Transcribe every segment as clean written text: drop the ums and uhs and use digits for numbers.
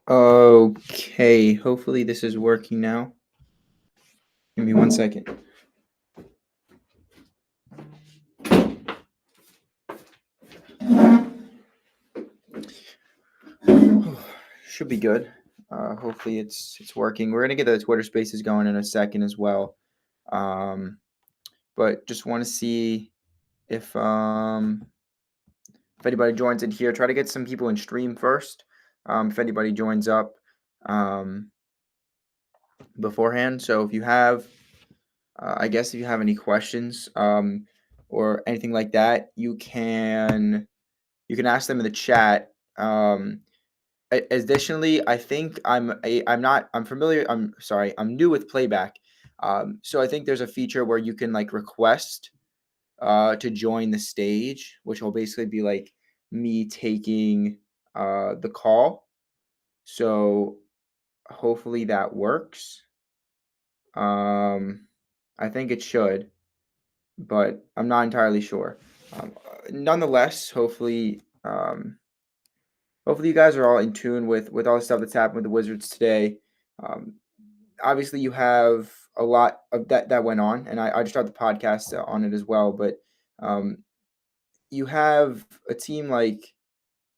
Okay, hopefully this is working now. Give me 1 second. Should be good. Hopefully it's working. We're gonna get the Twitter Spaces going in a second as well. Um, but just want to see if if anybody joins in here. Try to get some people in stream first. If anybody joins up um, beforehand. So if you have, I guess if you have any questions or anything like that, you can ask them in the chat. Additionally, I think I'm familiar. I'm sorry, I'm new with playback. So I think there's a feature where you can like request to join the stage, which will basically be like me taking the call. So hopefully that works. I think it should, but I'm not entirely sure. Nonetheless, hopefully you guys are all in tune with all the stuff that's happened with the Wizards today. Um, Obviously, you have a lot of that went on, and I just started the podcast on it as well. But um, you have a team like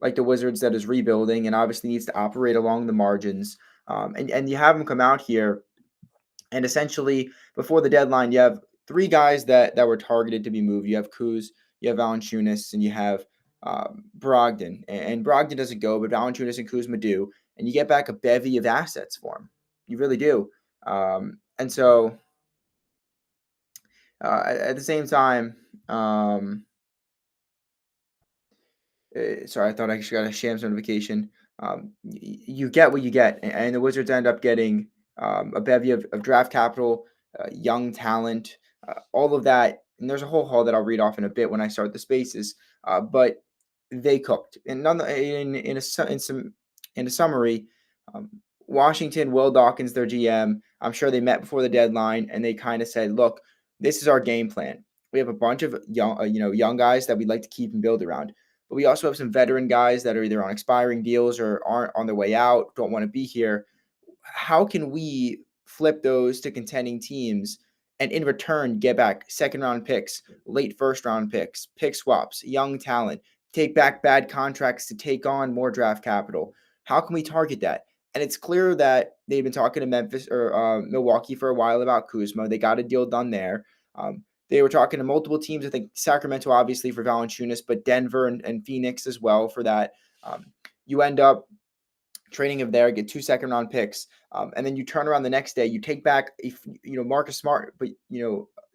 the Wizards that is rebuilding and obviously needs to operate along the margins. And you have them come out here, and essentially before the deadline, you have three guys that were targeted to be moved. You have Kuz, you have Valanciunas, and you have Brogdon. And Brogdon doesn't go, but Valanciunas and Kuzma do, and you get back a bevy of assets for him. You really do. And so at the same time, sorry, I thought I just got a Shams notification. You get what you get, and the Wizards end up getting a bevy of draft capital, young talent, all of that. And there's a whole haul that I'll read off in a bit when I start the spaces. But they cooked, and in a summary, um, Washington, Will Dawkins, their GM. I'm sure they met before the deadline, and they kind of said, "Look, this is our game plan. We have a bunch of young guys that we'd like to keep and build around." But we also have some veteran guys that are either on expiring deals or aren't on their way out, don't want to be here. How can we flip those to contending teams and in return get back second round picks, late first round picks, pick swaps, young talent, take back bad contracts to take on more draft capital? How can we target that? And it's clear that they've been talking to Memphis or Milwaukee for a while about Kuzma. They got a deal done there. They were talking to multiple teams. I think Sacramento, obviously, for Valanciunas, but Denver and Phoenix as well for that. You end up trading him there, get 2 second-round picks, and then you turn around the next day. You take back, Marcus Smart, but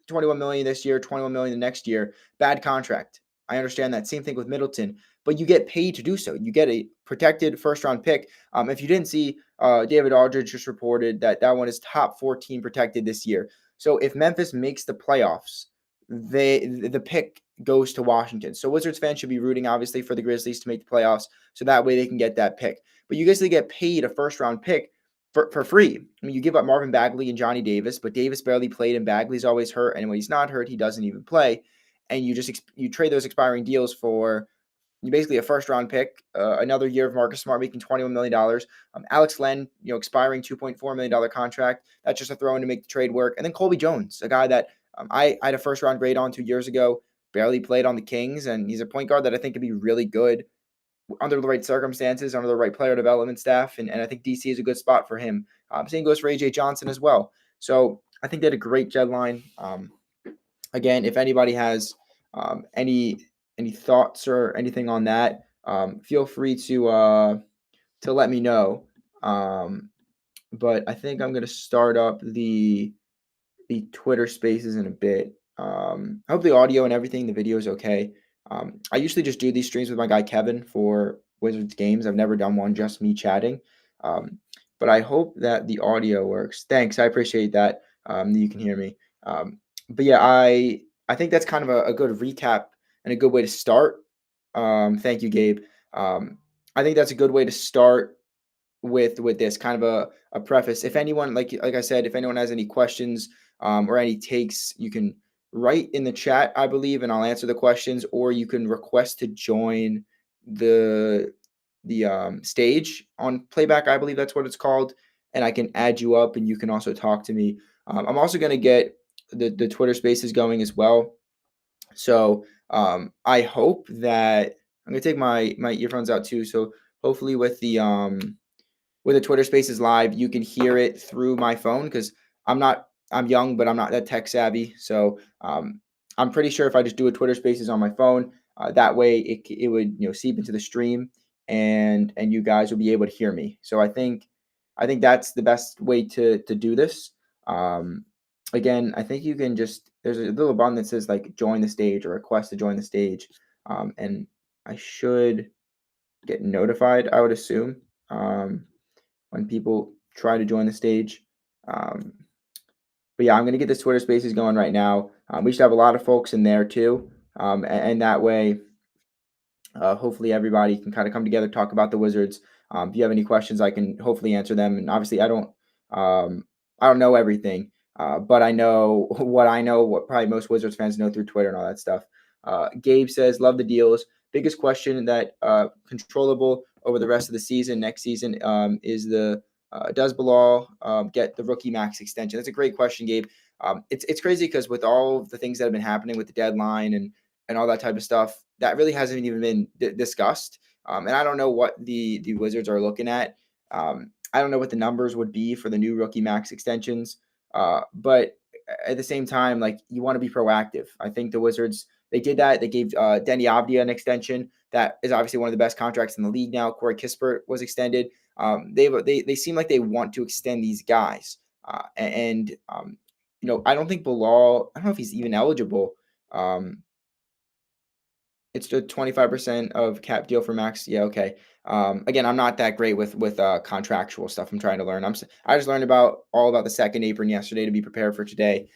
21 million this year, 21 million the next year. Bad contract. I understand that. Same thing with Middleton, but you get paid to do so. You get a protected first-round pick. If you didn't see, David Aldridge just reported that one is top 14 protected this year. So if Memphis makes the playoffs, the pick goes to Washington. So Wizards fans should be rooting, obviously, for the Grizzlies to make the playoffs, so that way they can get that pick. But you basically get paid a first-round pick for free. I mean, you give up Marvin Bagley and Johnny Davis, but Davis barely played, and Bagley's always hurt, and when he's not hurt, he doesn't even play. And you trade those expiring deals for basically a first-round pick, another year of Marcus Smart making $21 million, Alex Len, expiring $2.4 million contract. That's just a throw in to make the trade work. And then Colby Jones, a guy that I had a first-round grade on 2 years ago, barely played on the Kings, and he's a point guard that I think could be really good under the right circumstances, under the right player development staff, and I think DC is a good spot for him. Same goes for AJ Johnson as well. So I think they had a great deadline. Again, if anybody has any thoughts or anything on that, feel free to let me know. But I think I'm gonna start up the Twitter Spaces in a bit. I hope the audio and everything, the video is okay. I usually just do these streams with my guy Kevin for Wizards games. I've never done one just me chatting. But I hope that the audio works. Thanks, I appreciate that. You can hear me. But yeah, I think that's kind of a good recap and a good way to start. Thank you, Gabe. I think that's a good way to start with this kind of a preface. If anyone, like I said, if anyone has any questions or any takes, you can write in the chat, I believe, and I'll answer the questions, or you can request to join the stage on playback. I believe that's what it's called, and I can add you up, and you can also talk to me. I'm also going to get the Twitter Spaces going as well. So I hope that I'm going to take my earphones out too. So hopefully with the Twitter Spaces live, you can hear it through my phone because I'm young, but I'm not that tech savvy. So I'm pretty sure if I just do a Twitter Spaces on my phone, that way it would seep into the stream and you guys will be able to hear me. So I think that's the best way to do this. Um, Again, I think you can just there's a little button that says like join the stage or request to join the stage, and I should get notified. I would assume. When people try to join the stage. Um, but yeah, I'm going to get this Twitter Spaces going right now. We should have a lot of folks in there too, and that way, hopefully, everybody can kind of come together, talk about the Wizards. If you have any questions, I can hopefully answer them. And obviously, I don't know everything, but I know what I know. What probably most Wizards fans know through Twitter and all that stuff. Gabe says, "Love the deals. Biggest question that controllable over the rest of the season, next season, is the does Bilal get the rookie max extension?" That's a great question, Gabe. It's crazy because with all the things that have been happening with the deadline and all that type of stuff, that really hasn't even been discussed. And I don't know what the Wizards are looking at. I don't know what the numbers would be for the new rookie max extensions. But at the same time, like you want to be proactive. I think the Wizards they did that. They gave Denny Avdia an extension. That is obviously one of the best contracts in the league now. Corey Kispert was extended. They seem like they want to extend these guys. And I don't think Bilal. I don't know if he's even eligible. Um, it's the 25% of cap deal for max. Yeah, okay. Again, I'm not that great with contractual stuff. I'm trying to learn. I just learned all about the second apron yesterday to be prepared for today.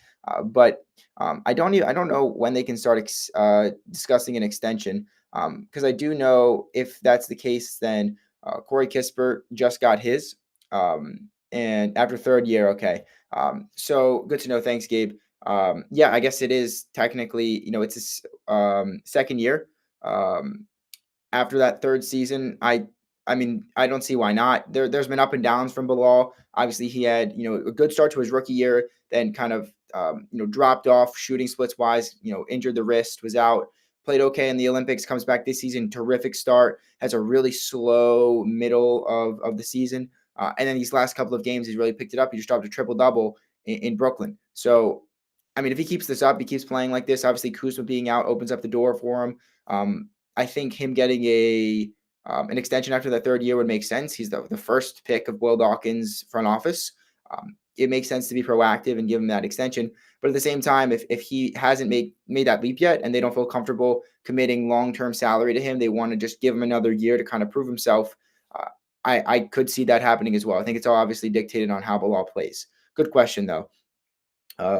But I don't know when they can start discussing an extension. Because I do know if that's the case, then Corey Kispert just got his. And after third year, okay. So good to know. Thanks, Gabe. Yeah, I guess it is technically, it's his second year. Um, After that third season, I mean, I don't see why not. There's been up and downs from Bilal. Obviously, he had a good start to his rookie year, then kind of dropped off shooting splits wise. Injured the wrist, was out. Played okay in the Olympics. Comes back this season, terrific start. Has a really slow middle of the season, and then these last couple of games, he's really picked it up. He just dropped a triple double in Brooklyn. So, I mean, if he keeps this up, he keeps playing like this. Obviously, Kuzma being out opens up the door for him. I think him getting an extension after that third year would make sense. He's the first pick of Will Dawkins' front office. It makes sense to be proactive and give him that extension. But at the same time, if he hasn't made that leap yet and they don't feel comfortable committing long-term salary to him, they want to just give him another year to kind of prove himself. I could see that happening as well. I think it's all obviously dictated on how Bilal plays. Good question, though.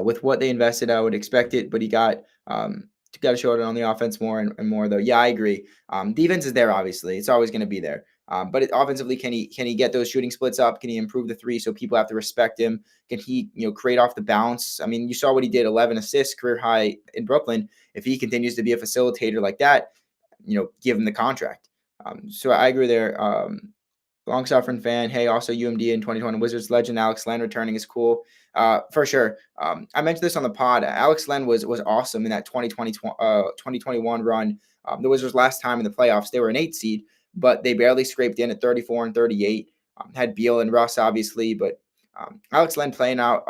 With what they invested, I would expect it, but he got to show it on the offense more and more, though. Yeah, I agree. Defense is there, obviously. It's always going to be there. But offensively, can he get those shooting splits up? Can he improve the three so people have to respect him? Can he create off the bounce? I mean, you saw what he did, 11 assists, career high in Brooklyn. If he continues to be a facilitator like that, give him the contract. So I agree there. Long-suffering fan. Hey, also UMD in 2020 Wizards legend Alex Len returning is cool. For sure. I mentioned this on the pod. Alex Len was awesome in that 2021 run. The Wizards last time in the playoffs, they were an 8 seed, but they barely scraped in at 34 and 38. Had Beal and Russ, obviously, but Alex Len playing out,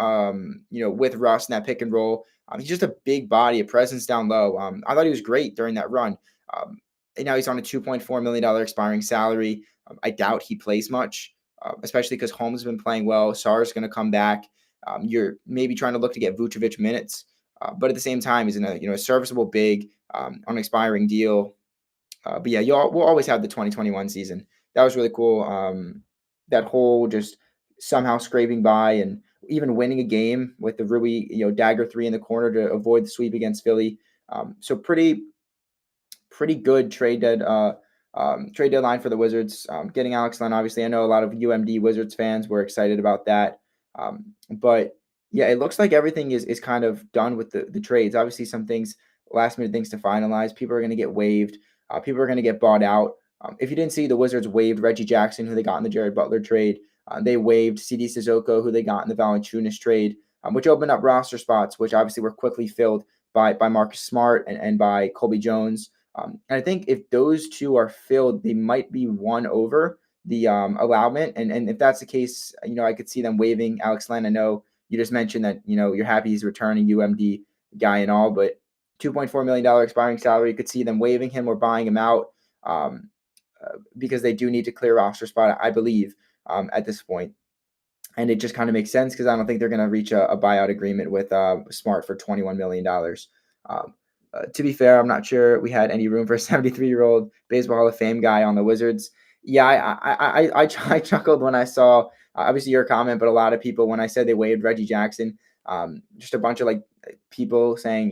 with Russ in that pick and roll. He's just a big body, a presence down low. I thought he was great during that run. And now he's on a $2.4 million expiring salary. I doubt he plays much, especially because Holmes has been playing well. Sarr's going to come back. You're maybe trying to look to get Vucevic minutes, but at the same time, he's in a serviceable big on an expiring deal. But yeah, we'll always have the 2021 season. That was really cool. That whole just somehow scraping by and even winning a game with the Rui dagger three in the corner to avoid the sweep against Philly. So pretty good trade deadline for the Wizards. Getting Alex Len, obviously, I know a lot of UMD Wizards fans were excited about that. But yeah, it looks like everything is kind of done with the trades. Obviously, some things, last minute things to finalize. People are going to get waived. People are going to get bought out. If you didn't see, the Wizards waived Reggie Jackson, who they got in the Jared Butler trade. They waived CD Sissoko, who they got in the Valanciunas trade, which opened up roster spots, which obviously were quickly filled by Marcus Smart and by Colby Jones. And I think if those two are filled, they might be one over the allowment. And if that's the case, I could see them waiving Alex Len. I know you just mentioned that, you're happy he's returning, UMD guy and all, but $2.4 million expiring salary, you could see them waiving him or buying him out because they do need to clear roster spot, I believe, at this point. And it just kind of makes sense because I don't think they're going to reach a buyout agreement with Smart for $21 million. To be fair, I'm not sure we had any room for a 73-year-old baseball Hall of Fame guy on the Wizards. Yeah, I chuckled when I saw, obviously your comment, but a lot of people when I said they waived Reggie Jackson, just a bunch of like people saying,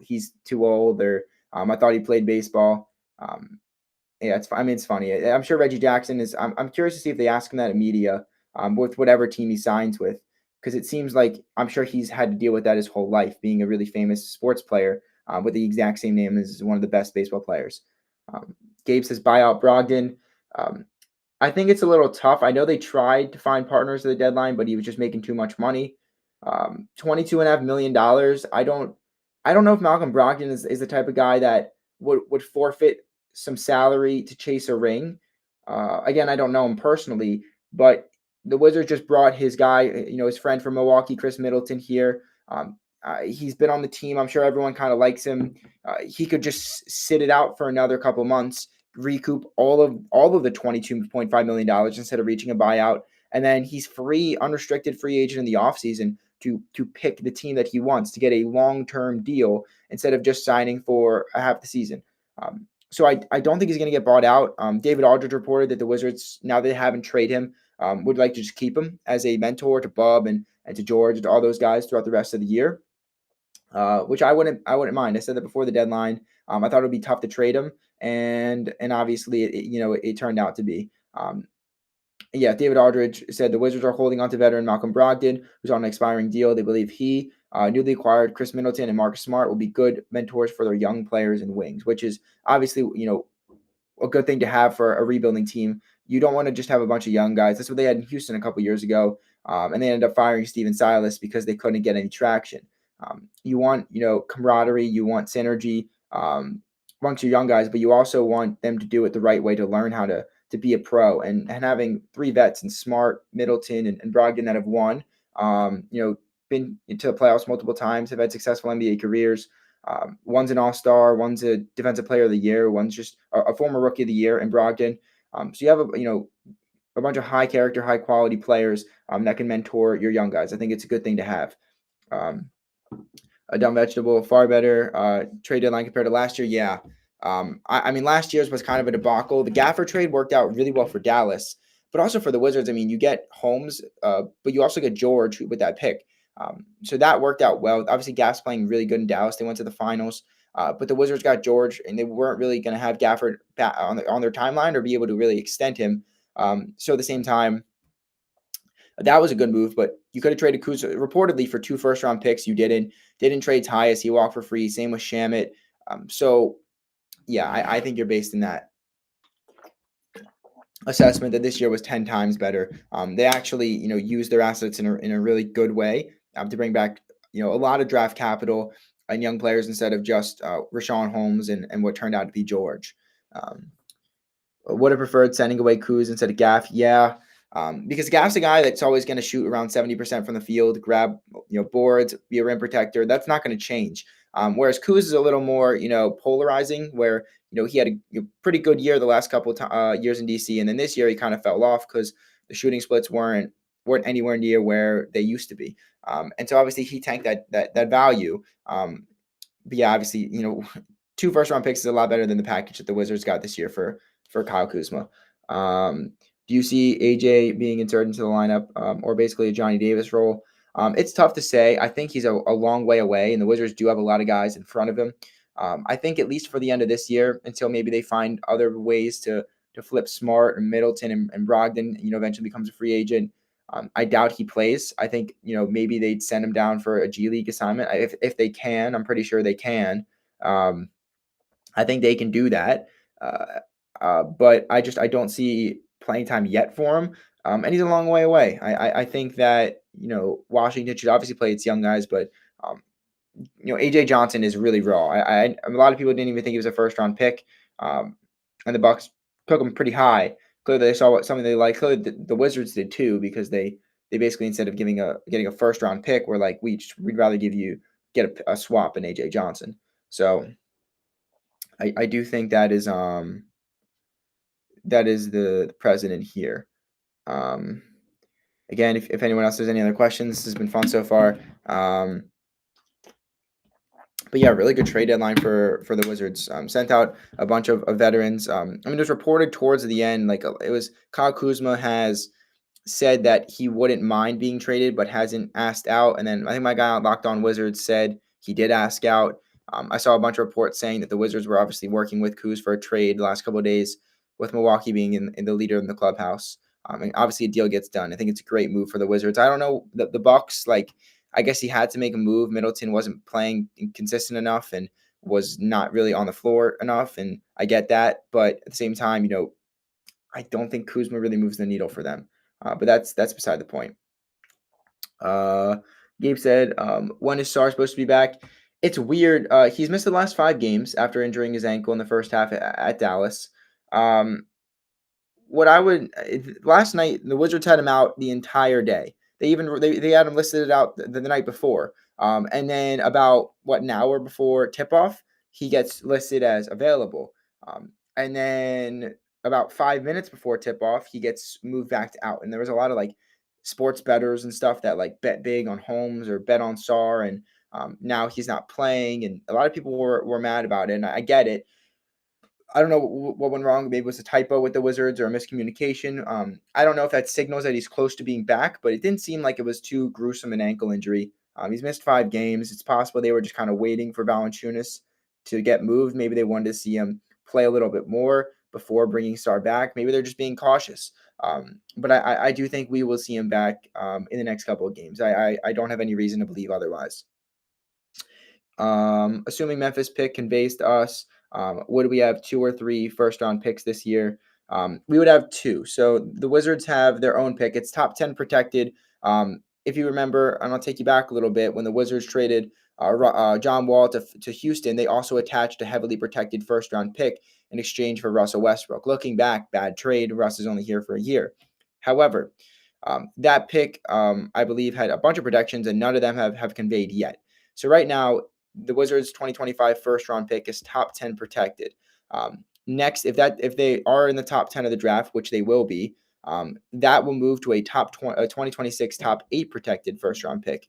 he's too old, or I thought he played baseball. Yeah, it's funny. I'm sure Reggie Jackson is. I'm curious to see if they ask him that in media, with whatever team he signs with, because it seems like I'm sure he's had to deal with that his whole life, being a really famous sports player with the exact same name as one of the best baseball players. Gabe says buyout Brogdon. Um, I think it's a little tough. I know they tried to find partners at the deadline, but he was just making too much money. $22.5 million. I don't know if Malcolm Brogdon is the type of guy that would forfeit some salary to chase a ring. Again, I don't know him personally, but the Wizards just brought his guy, his friend from Milwaukee, Chris Middleton here. He's been on the team. I'm sure everyone kind of likes him. He could just sit it out for another couple months, recoup all of the $22.5 million instead of reaching a buyout, and then he's free, unrestricted free agent in the offseason to pick the team that he wants to get a long-term deal instead of just signing for a half the season. So I don't think he's going to get bought out. David Aldridge reported that the Wizards, now they haven't traded him, would like to just keep him as a mentor to Bub and to George and to all those guys throughout the rest of the year, which I wouldn't mind. I said that before the deadline. I thought it would be tough to trade him, and obviously it turned out to be. Yeah, David Aldridge said the Wizards are holding on to veteran Malcolm Brogdon, who's on an expiring deal. They believe he, newly acquired Chris Middleton and Marcus Smart will be good mentors for their young players and wings, which is obviously, a good thing to have for a rebuilding team. You don't want to just have a bunch of young guys. That's what they had in Houston a couple years ago, and they ended up firing Steven Silas because they couldn't get any traction. You want, camaraderie, you want synergy amongst your young guys, but you also want them to do it the right way to learn how to be a pro. And having three vets in Smart, Middleton, and Brogdon that have won, been into the playoffs multiple times, have had successful NBA careers. One's an all-star, one's a defensive player of the year, one's just a former rookie of the year in Brogdon. So you have a bunch of high character, high quality players that can mentor your young guys. I think it's a good thing to have. A dumb vegetable, far better trade deadline compared to last year. Yeah. I mean, last year's was kind of a debacle. The Gaffer trade worked out really well for Dallas, but also for the Wizards. I mean, you get Holmes, but you also get George with that pick. So that worked out well. Obviously, Gaff's playing really good in Dallas. They went to the finals, but the Wizards got George, and they weren't really going to have Gafford on their timeline or be able to really extend him. So at the same time, that was a good move, but you could have traded Kuzma reportedly for 2 first-round picks. You didn't trade Tyus. He walked for free. Same with Shamit. So, yeah, I think you're based in that assessment that this year was 10 times better. They actually, used their assets in a really good way to bring back, a lot of draft capital and young players instead of just Rashawn Holmes and what turned out to be George. Would have preferred sending away Kuz instead of Gaff. Yeah. Because Gaff's a guy that's always going to shoot around 70% from the field, grab, boards, be a rim protector. That's not going to change. Whereas Kuz is a little more, polarizing, where, he had a pretty good year the last couple of years in DC. And then this year he kind of fell off because the shooting splits weren't anywhere near where they used to be. And so obviously he tanked that value. But yeah, obviously, 2 first-round picks is a lot better than the package that the Wizards got this year for Kyle Kuzma. Do you see AJ being inserted into the lineup or basically a Johnny Davis role? It's tough to say. I think he's a long way away, and the Wizards do have a lot of guys in front of him. I think at least for the end of this year, until maybe they find other ways to flip Smart and Middleton and Brogdon, eventually becomes a free agent. I doubt he plays. I think, maybe they'd send him down for a G League assignment. If they can, I'm pretty sure they can. I think they can do that. But I don't see playing time yet for him. And he's a long way away. I think that Washington should obviously play its young guys, but um, AJ Johnson is really raw. A lot of people didn't even think he was a first round pick, and the Bucks took him pretty high. Clearly, they saw something they liked. Clearly, the Wizards did too, because they basically, instead of getting a first round pick, were like, we'd rather get a swap in AJ Johnson. So I do think that is the president here. Um, Again, if anyone else has any other questions, this has been fun so far. But yeah, really good trade deadline for the Wizards. Sent out a bunch of veterans. It was reported towards the end, like it was Kyle Kuzma has said that he wouldn't mind being traded, but hasn't asked out. And then I think my guy on Locked On Wizards said he did ask out. I saw a bunch of reports saying that the Wizards were obviously working with Kuz for a trade the last couple of days, with Milwaukee being in the leader in the clubhouse. And obviously a deal gets done. I think it's a great move for the Wizards. I don't know, the Bucks, like, I guess he had to make a move. Middleton wasn't playing consistent enough and was not really on the floor enough, and I get that. But at the same time, I don't think Kuzma really moves the needle for them. But that's beside the point. Gabe said, when is Sarr supposed to be back? It's weird. He's missed the last 5 games after injuring his ankle in the first half at Dallas. What I would last night, the Wizards had him out the entire day. They had him listed out the night before. And then about an hour before tip off, he gets listed as available. And then about 5 minutes before tip off, he gets moved back to out. And there was a lot of like sports bettors and stuff that like bet big on Holmes or bet on Sarr, and now he's not playing. And a lot of people were mad about it, and I get it. I don't know what went wrong. Maybe it was a typo with the Wizards or a miscommunication. I don't know if that signals that he's close to being back, but it didn't seem like it was too gruesome an ankle injury. He's missed 5 games. It's possible they were just kind of waiting for Valanciunas to get moved. Maybe they wanted to see him play a little bit more before bringing Sarr back. Maybe they're just being cautious. But I do think we will see him back in the next couple of games. I don't have any reason to believe otherwise. Assuming Memphis pick conveys to us, would we have 2 or 3 first round picks this year? We would have 2. So the Wizards have their own pick. It's top 10 protected. If you remember, and I'll take you back a little bit, when the Wizards traded John Wall to Houston, they also attached a heavily protected first round pick in exchange for Russell Westbrook. Looking back, bad trade. Russ is only here for a year. However, that pick, I believe, had a bunch of protections, and none of them have conveyed yet. So right now, the Wizards' 2025 first round pick is top 10 protected. Next, if they are in the top 10 of the draft, which they will be, that will move to a 2026 top 8 protected first round pick.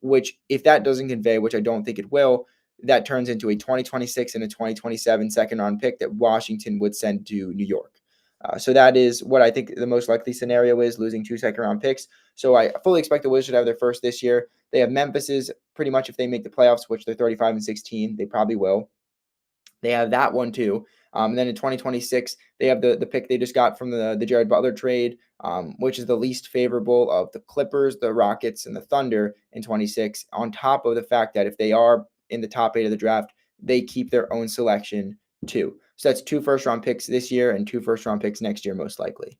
Which, if that doesn't convey, which I don't think it will, that turns into a 2026 and a 2027 second round pick that Washington would send to New York. So that is what I think the most likely scenario is, losing 2 second round picks. So I fully expect the Wizards to have their first this year. They have Memphis's pretty much if they make the playoffs, which they're 35-16. They probably will. They have that one too. And then in 2026, they have the pick they just got from the Jared Butler trade, which is the least favorable of the Clippers, the Rockets, and the Thunder in 26, on top of the fact that if they are in the top 8 of the draft, they keep their own selection too. So that's 2 first-round picks this year and 2 first-round picks next year, most likely.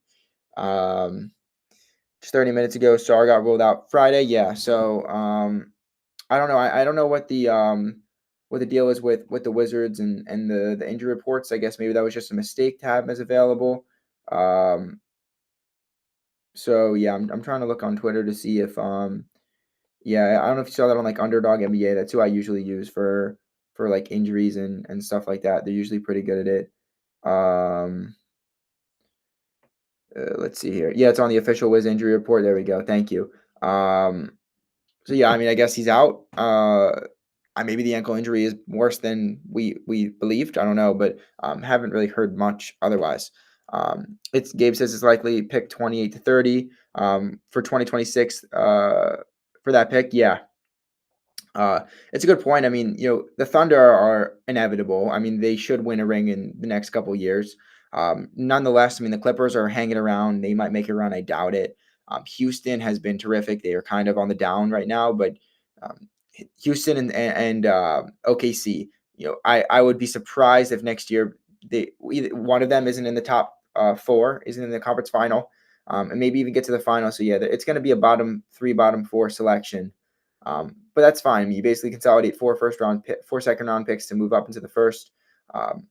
Just 30 minutes ago, Sarr got ruled out Friday. Yeah, so I don't know. I don't know what the deal is with the Wizards and the injury reports. I guess maybe that was just a mistake to have him as available. So yeah, I'm trying to look on Twitter to see if yeah, I don't know if you saw that on like Underdog NBA. That's who I usually use for like injuries and stuff like that. They're usually pretty good at it. Let's see here. Yeah, it's on the official Wiz injury report. There we go. Thank you. So yeah, I mean, I guess he's out. Maybe the ankle injury is worse than we believed. I don't know, but haven't really heard much otherwise. It's Gabe says it's likely pick 28 to 30 for 2026 for that pick. Yeah. It's a good point. I mean, the Thunder are inevitable. I mean, they should win a ring in the next couple of years. Nonetheless, I mean, the Clippers are hanging around. They might make a run. I doubt it. Houston has been terrific. They are kind of on the down right now, but Houston and OKC, I would be surprised if next year one of them isn't in the top 4, isn't in the conference final, and maybe even get to the final. So yeah, it's going to be a bottom 3, bottom 4 selection. But that's fine. I mean, you basically consolidate 4 second round picks to move up into the first. Um,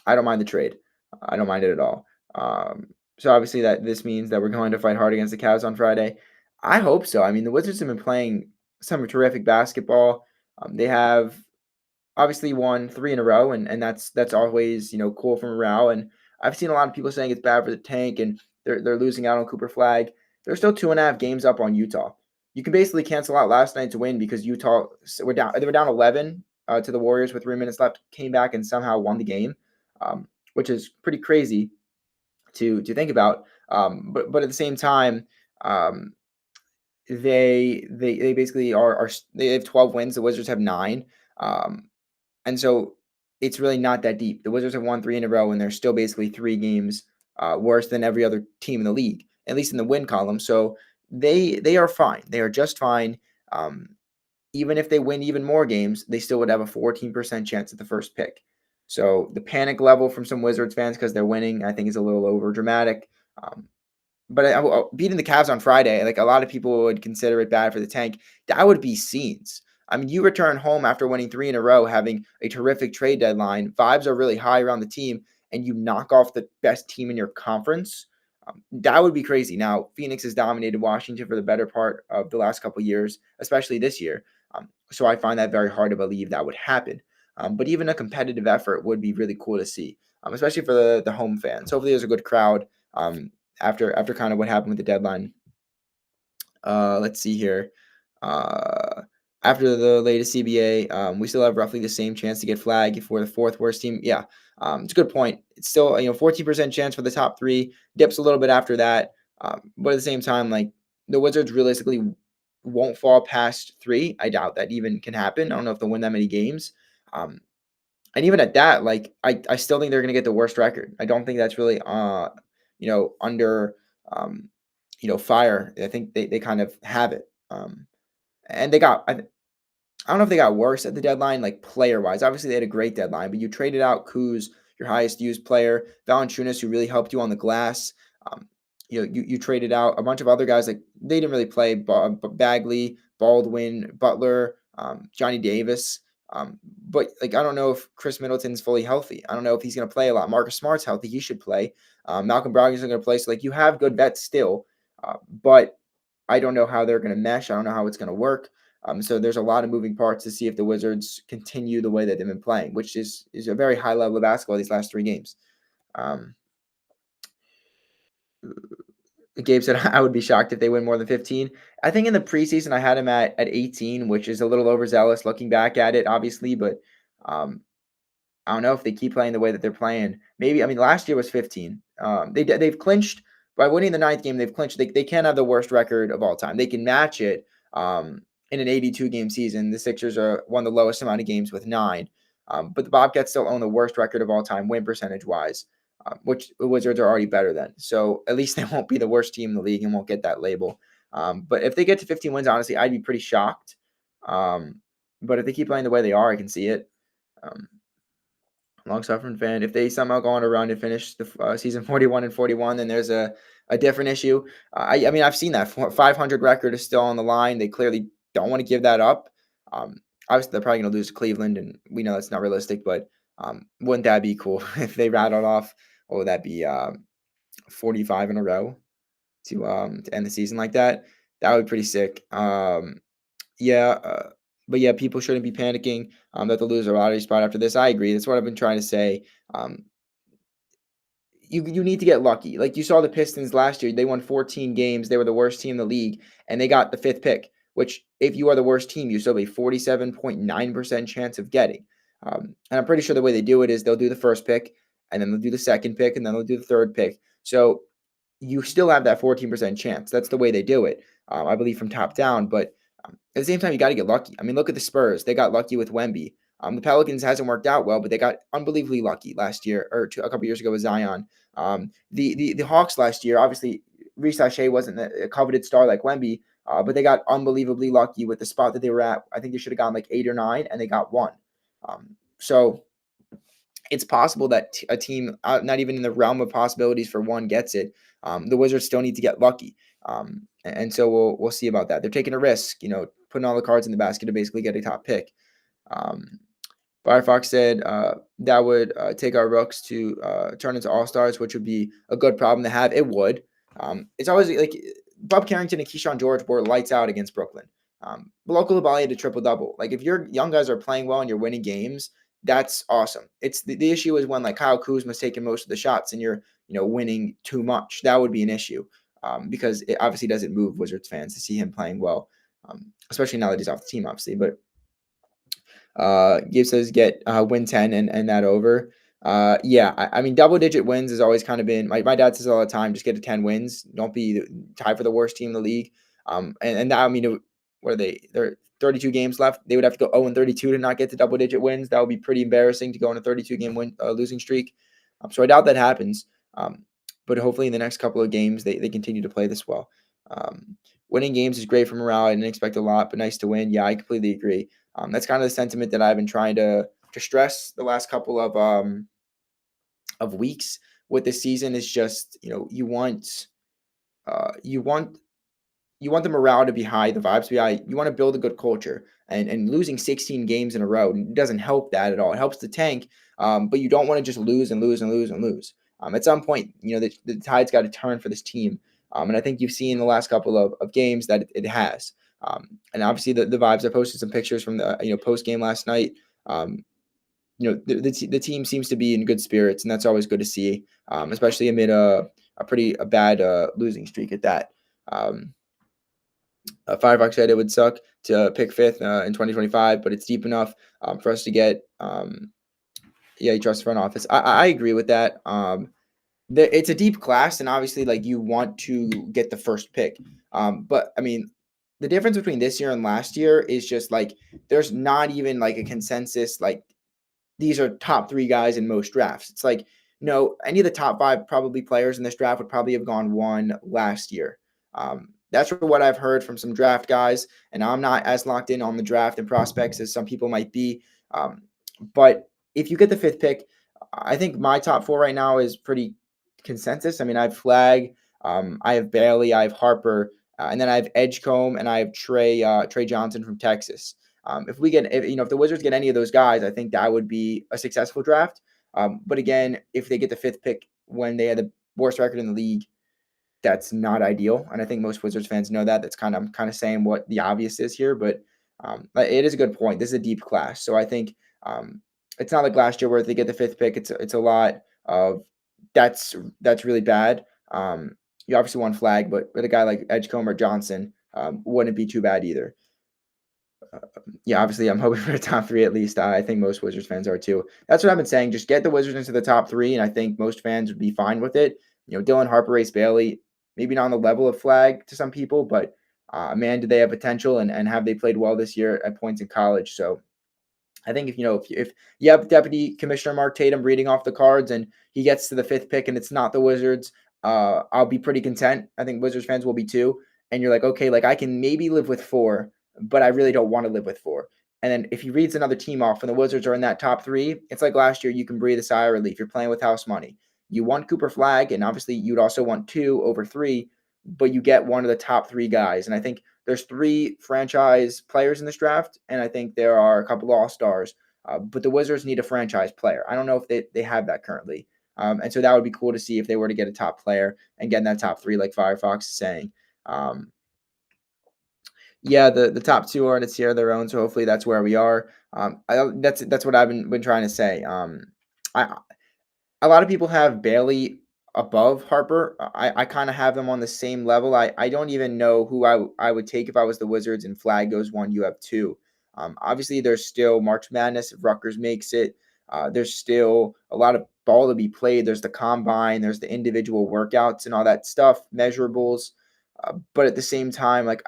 I don't mind the trade. I don't mind it at all. So obviously that this means that we're going to fight hard against the Cavs on Friday. I hope so. I mean, the Wizards have been playing some terrific basketball. They have obviously won 3 in a row, and that's always cool for morale. And I've seen a lot of people saying it's bad for the tank, and they're losing out on Cooper Flag. They're still 2.5 games up on Utah. You can basically cancel out last night's win because Utah were down. They were down 11 to the Warriors with 3 minutes left. Came back and somehow won the game, which is pretty crazy to think about. But at the same time, um, they basically are they have 12 wins. The Wizards have 9. And so it's really not that deep. The Wizards have won 3 in a row, and they're still basically 3 games worse than every other team in the league, at least in the win column. So they are fine. They are just fine. Even if they win even more games, they still would have a 14% chance at the first pick. So the panic level from some Wizards fans because they're winning, I think, is a little over dramatic. But beating the Cavs on Friday, like a lot of people would consider it bad for the tank. That would be scenes. I mean, you return home after winning 3 in a row, having a terrific trade deadline. Vibes are really high around the team, and you knock off the best team in your conference. That would be crazy. Now, Phoenix has dominated Washington for the better part of the last couple of years, especially this year. So I find that very hard to believe that would happen. But even a competitive effort would be really cool to see, especially for the home fans. Hopefully, there's a good crowd after kind of what happened with the deadline. Let's see here. Uh, After the latest CBA, we still have roughly the same chance to get flagged if we're the 4th worst team. Yeah, it's a good point. It's still 14% chance for the top 3. Dips a little bit after that, but at the same time, like the Wizards realistically won't fall past 3. I doubt that even can happen. I don't know if they'll win that many games. And even at that, like I still think they're going to get the worst record. I don't think that's really under fire. I think they kind of have it. And they got I don't know if they got worse at the deadline, like player wise. Obviously, they had a great deadline, but you traded out Kuz, your highest used player, Valanciunas, who really helped you on the glass. Um, you traded out a bunch of other guys, like they didn't really play. Bagley, Baldwin, Butler, Johnny Davis. But like I don't know if Chris Middleton's fully healthy. I don't know if he's going to play a lot. Marcus Smart's healthy; he should play. Malcolm Brogdon's going to play. So like you have good vets still, but I don't know how they're going to mesh. I don't know how it's going to work. So there's a lot of moving parts to see if the Wizards continue the way that they've been playing, which is a very high level of basketball these last 3 games. Um, Gabe said I would be shocked if they win more than 15. I think in the preseason I had him at 18, which is a little overzealous looking back at it, obviously, but um, I don't know if they keep playing the way that they're playing. Maybe, I mean, last year was 15. They've clinched by winning the 9th game. They've clinched. They can't have the worst record of all time. They can match it in an 82 game season. The Sixers are one of the lowest amount of games with 9. But the Bobcats still own the worst record of all time, win percentage wise, which the Wizards are already better than. So at least they won't be the worst team in the league and won't get that label. But if they get to 15 wins, honestly, I'd be pretty shocked. But if they keep playing the way they are, I can see it. Long suffering fan. If they somehow go on a run and finish the season 41-41, then there's a different issue. I mean, I've seen that 500 record is still on the line. They clearly don't want to give that up. Obviously, they're probably going to lose to Cleveland, and we know that's not realistic. But wouldn't that be cool if they rattled off? What would that be? 45 in a row to end the season like that. That would be pretty sick. Yeah, but yeah, people shouldn't be panicking that they'll lose their lottery spot after this. I agree. That's what I've been trying to say. You need to get lucky. Like you saw the Pistons last year, they won 14 games. They were the worst team in the league, and they got the 5th pick. Which, if you are the worst team, you still have a 47.9% chance of getting. And I'm pretty sure the way they do it is they'll do the 1st pick, and then they'll do the 2nd pick, and then they'll do the 3rd pick. So you still have that 14% chance. That's the way they do it, I believe, from top down. But at the same time, you got to get lucky. I mean, look at the Spurs. They got lucky with Wemby. The Pelicans hasn't worked out well, but they got unbelievably lucky last year or a couple years ago with Zion. The Hawks last year, obviously, Reece Shea wasn't a coveted star like Wemby, but they got unbelievably lucky with the spot that they were at. I think they should have gotten like 8 or 9, and they got 1. So it's possible that a team not even in the realm of possibilities for one gets it. The Wizards still need to get lucky, and so we'll see about that. They're taking a risk, putting all the cards in the basket to basically get a top pick. Um, Firefox said that would take our rooks to turn into all stars, which would be a good problem to have. It would. It's always like Bob Carrington and Keyshawn George were lights out against Brooklyn. Local Bali had a triple double. Like if your young guys are playing well and you're winning games, that's awesome. It's the issue is when like Kyle Kuzma's taking most of the shots and you're winning too much. That would be an issue because it obviously doesn't move Wizards fans to see him playing well, especially now that he's off the team, obviously. But Gibbs says get win 10 and that over. Yeah, I mean, double digit wins has always kind of been my dad says all the time, just get to 10 wins. Don't be tied for the worst team in the league. And that, I mean, what are they? They're 32 games left. They would have to go 0-32 to not get to double digit wins. That would be pretty embarrassing to go on a 32 game losing streak. So I doubt that happens. But hopefully in the next couple of games, they continue to play this well. Winning games is great for morale. I didn't expect a lot, but nice to win. Yeah, I completely agree. That's kind of the sentiment that I've been trying to stress the last couple of weeks with this season. Is just you want you want the morale to be high, the vibes to be high. You want to build a good culture, and losing 16 games in a row doesn't help that at all. It helps the tank, but you don't want to just lose and lose and lose and lose. At some point, the tide's got to turn for this team, and I think you've seen the last couple of games that it has. And obviously the vibes. I posted some pictures from the post game last night. The team seems to be in good spirits, and that's always good to see, especially amid a bad losing streak at that. Firefox said it would suck to pick fifth in 2025, but it's deep enough for us to get. Yeah, you trust the front office. I agree with that. It's a deep class, and obviously, like you want to get the first pick. But I mean, the difference between this year and last year is just like there's not even like a consensus. Like these are top 3 guys in most drafts. It's like no, any of the top 5 probably players in this draft would probably have gone 1 last year. That's what I've heard from some draft guys, and I'm not as locked in on the draft and prospects as some people might be. But if you get the 5th pick, I think my top 4 right now is pretty consensus. I mean, I have Flag, I have Bagley, I have Harper, and then I have Edgecombe, and I have Trey Johnson from Texas. If the Wizards get any of those guys, I think that would be a successful draft. But again, if they get the 5th pick when they had the worst record in the league, that's not ideal. And I think most Wizards fans know that. I'm kind of saying what the obvious is here, but it is a good point. This is a deep class. So I think it's not like last year where if they get the 5th pick, it's a lot of that's really bad. You obviously want Flag, but a guy like Edgecombe or Johnson wouldn't be too bad either. Yeah, obviously, I'm hoping for a top 3 at least. I think most Wizards fans are too. That's what I've been saying. Just get the Wizards into the top 3, and I think most fans would be fine with it. Dylan Harper, Race Bailey, maybe not on the level of Flag to some people, but man, do they have potential and have they played well this year at points in college? So I think if you have Deputy Commissioner Mark Tatum reading off the cards and he gets to the 5th pick and it's not the Wizards, I'll be pretty content. I think Wizards fans will be too. And you're like, okay, like I can maybe live with 4, but I really don't want to live with 4. And then if he reads another team off and the Wizards are in that top 3, it's like last year, you can breathe a sigh of relief. You're playing with house money. You want Cooper Flag, and obviously you'd also want 2 over 3, but you get one of the top 3 guys. And I think there's 3 franchise players in this draft, and I think there are a couple of all-stars. But the Wizards need a franchise player. I don't know if they have that currently. And so that would be cool to see if they were to get a top player and get in that top 3 like Firefox is saying. Yeah, the top 2 are in its year of their own, so hopefully that's where we are. That's what I've been trying to say. A lot of people have Bailey above Harper. I kind of have them on the same level. I don't even know who I would take if I was the Wizards and Flag goes 1, you have 2. Obviously, there's still March Madness if Rutgers makes it. There's still a lot of ball to be played. There's the combine. There's the individual workouts and all that stuff, measurables. But at the same time, like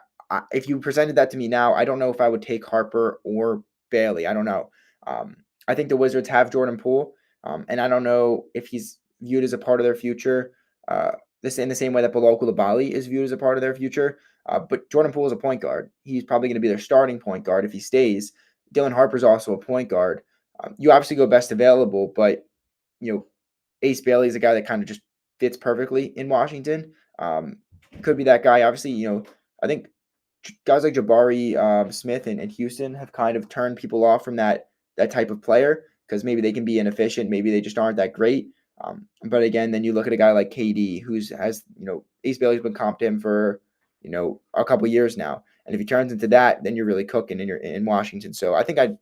if you presented that to me now, I don't know if I would take Harper or Bailey. I don't know. I think the Wizards have Jordan Poole. And I don't know if he's viewed as a part of their future, in the same way that Bilal Coulibaly is viewed as a part of their future. But Jordan Poole is a point guard. He's probably going to be their starting point guard if he stays. Dylan Harper's also a point guard. You obviously go best available, but Ace Bailey is a guy that kind of just fits perfectly in Washington. Could be that guy. Obviously, I think guys like Jabari Smith and Houston have kind of turned people off from that type of player because maybe they can be inefficient, maybe they just aren't that great. But again, then you look at a guy like KD, Ace Bailey's been comped him for a couple years now, and if he turns into that, then you're really cooking in Washington. So I think I'd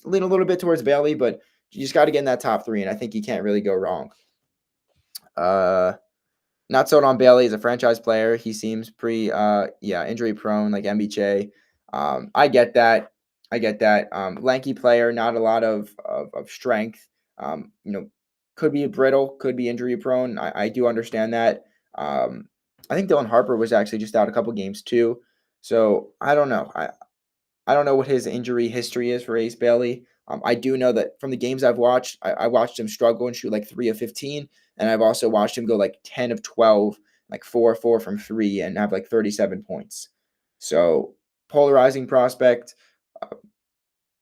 lean a little bit towards Bailey, but you just got to get in that top three, and I think you can't really go wrong. Not sold on Bailey as a franchise player. He seems pretty, injury prone, like MBJ. I get that. Lanky player, not a lot of strength. Could be brittle, could be injury prone. I do understand that. I think Dylan Harper was actually just out a couple games too. So I don't know. I don't know what his injury history is for Ace Bailey. I do know that from the games I've watched, I watched him struggle and shoot like 3 of 15. And I've also watched him go like 10 of 12, like 4 of 4 from 3, and have like 37 points. So, polarizing prospect.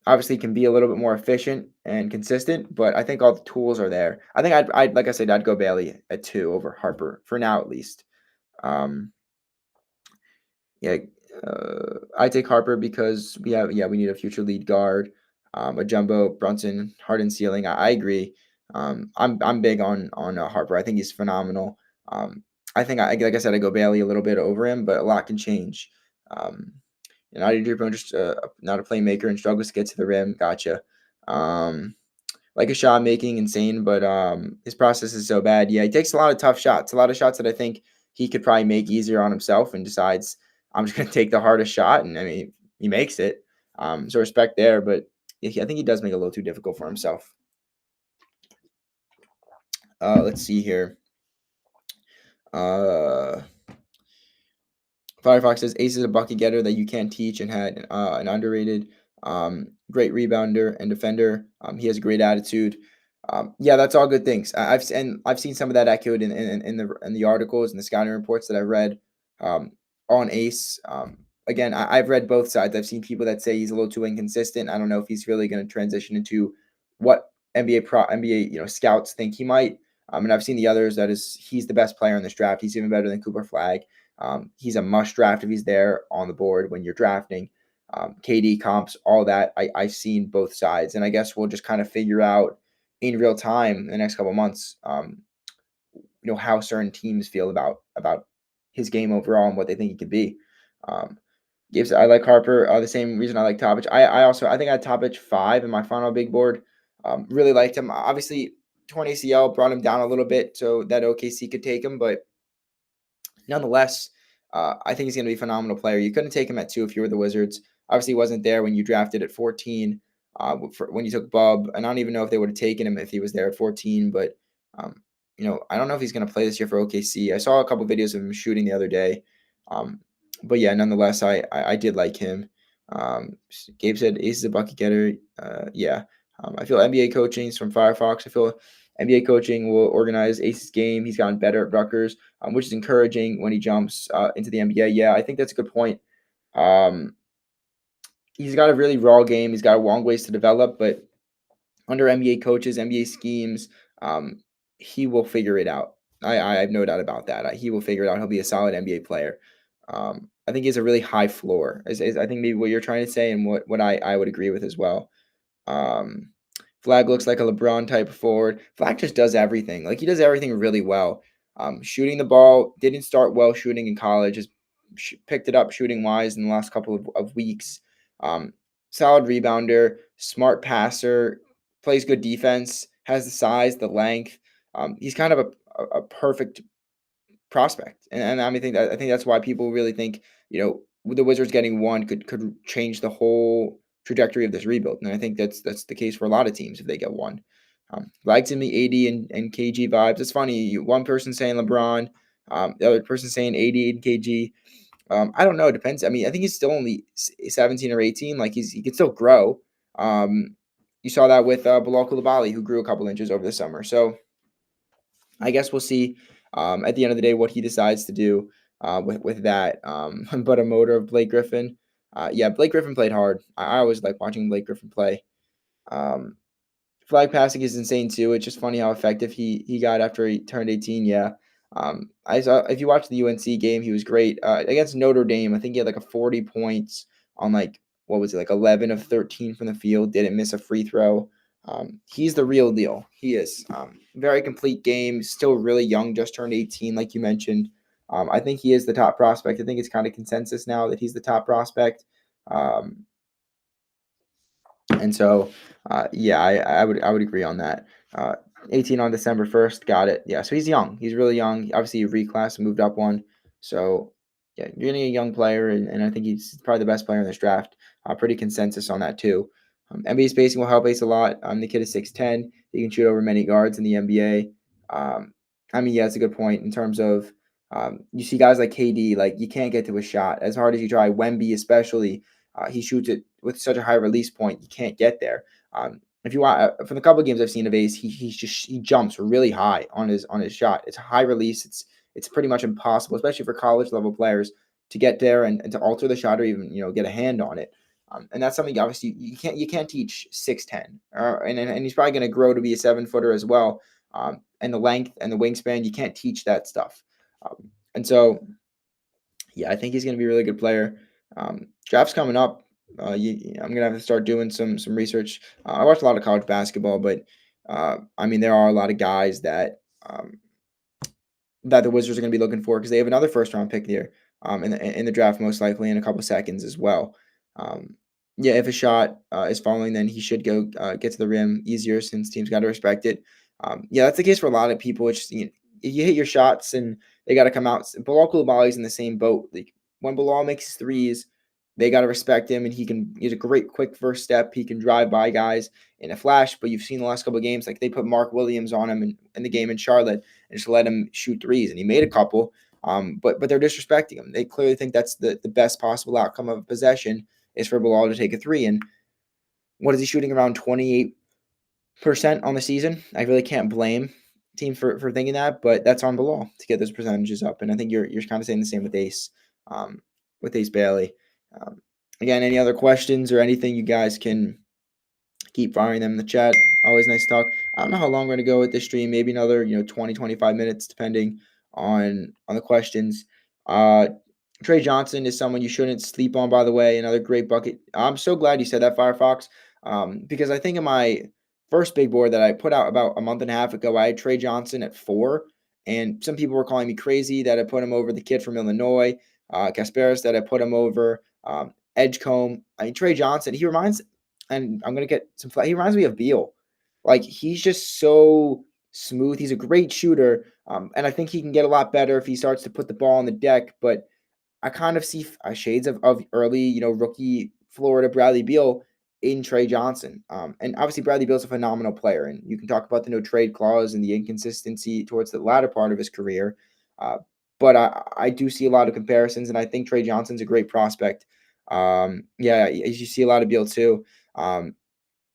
Obviously, can be a little bit more efficient and consistent, but I think all the tools are there. I think I'd like I said, I'd go Bailey at 2 over Harper for now, at least. Um, yeah, I take Harper because we need a future lead guard, a jumbo Brunson Harden ceiling. I agree. I'm big on Harper. I think he's phenomenal. I think like I said, I go Bailey a little bit over him, but a lot can change. I do just not a playmaker and struggles to get to the rim. Gotcha. Like a shot making insane, but his process is so bad. Yeah, he takes a lot of tough shots, a lot of shots that I think he could probably make easier on himself, and decides I'm just going to take the hardest shot, and I mean he makes it. So respect there, but I think he does make it a little too difficult for himself. Let's see here. Firefox says Ace is a bucket getter that you can't teach, and had an underrated, great rebounder and defender. He has a great attitude. Yeah, that's all good things. I've seen some of that echoed in the articles and the scouting reports that I read on Ace. Again, I've read both sides. I've seen people that say he's a little too inconsistent. I don't know if he's really going to transition into what NBA scouts think he might. And I've seen the others that he's the best player in this draft. He's even better than Cooper Flag. He's a must draft if he's there on the board when you're drafting. KD comps, all that. I've seen both sides, and I guess we'll just kind of figure out in real time in the next couple of months, how certain teams feel about his game overall and what they think he could be. Gibbs, I like Harper. The same reason I like Topic. I think I had Topic 5 in my final big board. Really liked him. Obviously, torn ACL brought him down a little bit so that OKC could take him, but nonetheless, I think he's going to be a phenomenal player. You couldn't take him at 2 if you were the Wizards. Obviously, he wasn't there when you drafted at 14, when you took Bub. And I don't even know if they would have taken him if he was there at 14. But, I don't know if he's going to play this year for OKC. I saw a couple videos of him shooting the other day. But yeah, nonetheless, I did like him. Gabe said Ace is a bucket getter. Yeah. I feel NBA coaching is from Firefox. I feel NBA coaching will organize Ace's game. He's gotten better at Rutgers, which is encouraging when he jumps into the NBA. Yeah, I think that's a good point. He's got a really raw game. He's got a long ways to develop, but under NBA coaches, NBA schemes, he will figure it out. I have no doubt about that. He will figure it out. He'll be a solid NBA player. I think he has a really high floor. I think maybe what you're trying to say, and what I would agree with as well. Flag looks like a LeBron type of forward. Flag just does everything. Like, he does everything really well. Shooting the ball, didn't start well shooting in college, has picked it up shooting wise in the last couple of weeks. Solid rebounder, smart passer, plays good defense, has the size, the length. He's kind of a perfect prospect, and I think that's why people really think the Wizards getting one could change the whole trajectory of this rebuild, and I think that's the case for a lot of teams if they get one. Likes in the AD and KG vibes. It's funny, one person saying LeBron, the other person saying AD and KG. I don't know. It depends. I mean, I think he's still only 17 or 18. Like, he can still grow. You saw that with Bilal Coulibaly, who grew a couple inches over the summer. So I guess we'll see at the end of the day what he decides to do with that. But a motor of Blake Griffin. Yeah, Blake Griffin played hard. I always like watching Blake Griffin play. Flag passing is insane too. It's just funny how effective he got after he turned 18. Yeah. I saw if you watch the UNC game, he was great against Notre Dame. I think he had like a 40 points on like what was it, like 11 of 13 from the field. Didn't miss a free throw. He's the real deal. He is very complete game. Still really young, just turned 18, like you mentioned. I think he is the top prospect. I think it's kind of consensus now that he's the top prospect. Um, and so, yeah, I would agree on that. Uh, 18 on December 1st, got it. Yeah, so he's young. He's really young. Obviously, he reclassed, moved up one. So, yeah, you're getting a young player, and I think he's probably the best player in this draft. Pretty consensus on that too. NBA spacing will help Ace a lot. The kid is 6'10". He can shoot over many guards in the NBA. I mean, yeah, it's a good point in terms of you see guys like KD, like you can't get to a shot as hard as you try. Wemby, especially, he shoots it with such a high release point, you can't get there. If you want, from the couple of games I've seen of Ace, he jumps really high on his shot. It's a high release. It's pretty much impossible, especially for college level players, to get there and to alter the shot or even get a hand on it. And that's something obviously you can't teach 6'10", and he's probably going to grow to be a 7-footer as well. And the length and the wingspan, you can't teach that stuff. And so, yeah, I think he's going to be a really good player. Draft's coming up. I'm gonna have to start doing some research. I watch a lot of college basketball, but I mean there are a lot of guys that the Wizards are going to be looking for because they have another first round pick there in the draft most likely in a couple seconds as well. Um, yeah, if a shot is falling, then he should go get to the rim easier since teams got to respect it. Yeah, that's the case for a lot of people. It's you hit your shots and they got to come out. Bilal Coulibaly's in the same boat. Like when Bilal makes his threes, they got to respect him, and he's a great quick first step. He can drive by guys in a flash. But you've seen the last couple of games, like they put Mark Williams on him in the game in Charlotte and just let him shoot threes, and he made a couple. But they're disrespecting him. They clearly think that's the best possible outcome of a possession is for Bilal to take a three. And what is he shooting, around 28% on the season? I really can't blame teams for thinking that, but that's on Bilal to get those percentages up. And I think you're kind of saying the same with Ace Bailey. Again, any other questions or anything, you guys can keep firing them in the chat. Always nice to talk. I don't know how long we're going to go with this stream. Maybe another 20, 25 minutes, depending on the questions. Trey Johnson is someone you shouldn't sleep on, by the way. Another great bucket. I'm so glad you said that, Firefox, because I think in my first big board that I put out about a month and a half ago, I had Trey Johnson at 4, and some people were calling me crazy that I put him over the kid from Illinois, Kasparis, that I put him over Edgecombe. I mean, Trey Johnson, he reminds, and I'm going to get some, he reminds me of Beal. Like, he's just so smooth. He's a great shooter, and I think he can get a lot better if he starts to put the ball on the deck, but I kind of see shades of early, rookie Florida Bradley Beal in Trey Johnson. And obviously Bradley Beal's a phenomenal player, and you can talk about the no trade clause and the inconsistency towards the latter part of his career. But I do see a lot of comparisons, and I think Trey Johnson's a great prospect. Yeah, you see a lot of Beal too.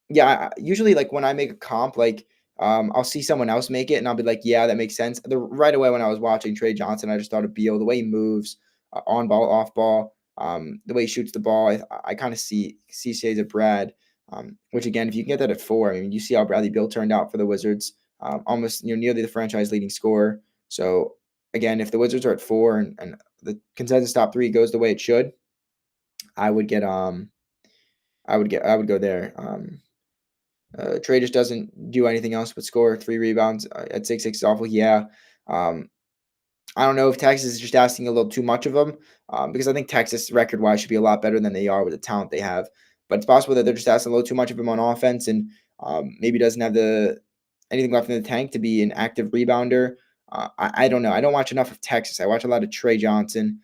Yeah, usually like when I make a comp, like I'll see someone else make it, and I'll be like, yeah, that makes sense. Right away when I was watching Trey Johnson, I just thought of Beal, the way he moves, on ball, off ball, the way he shoots the ball. I kind of see shades of Brad, which again, if you can get that at 4, I mean, you see how Bradley Beal turned out for the Wizards, almost nearly the franchise leading scorer. So again, if the Wizards are at 4 and the consensus top 3 goes the way it should, I would get I would go there. Trey just doesn't do anything else but score 3 rebounds at 6'6" is awful. Yeah. Um, I don't know if Texas is just asking a little too much of them, because I think Texas record-wise should be a lot better than they are with the talent they have. But it's possible that they're just asking a little too much of him on offense, and maybe doesn't have anything left in the tank to be an active rebounder. I don't know. I don't watch enough of Texas. I watch a lot of Trey Johnson,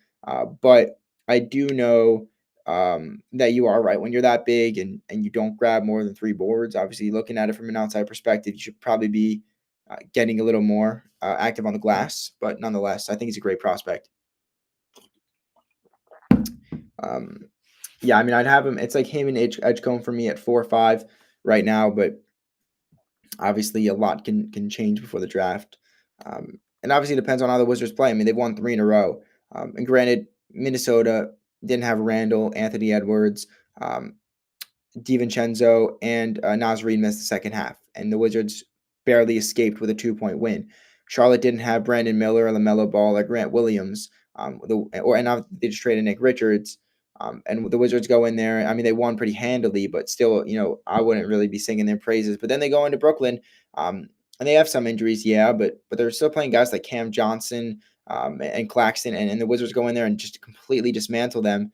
but I do know that you are right. When you're that big and you don't grab more than 3 boards, obviously looking at it from an outside perspective, you should probably be getting a little more active on the glass. But nonetheless, I think he's a great prospect. Yeah, I mean, I'd have him. It's like him and Edgecombe for me at 4 or 5 right now, but obviously a lot can change before the draft. And obviously it depends on how the Wizards play. I mean, they've won 3 in a row. And granted, Minnesota didn't have Randall, Anthony Edwards, DiVincenzo, and Naz Reid missed the second half. and the Wizards barely escaped with a 2-point win. Charlotte didn't have Brandon Miller or LaMelo Ball or Grant Williams, and now they just traded Nick Richards. And the Wizards go in there. I mean, they won pretty handily, but still, I wouldn't really be singing their praises. But then they go into Brooklyn, and they have some injuries, yeah, but they're still playing guys like Cam Johnson, and Claxton, and the Wizards go in there and just completely dismantle them,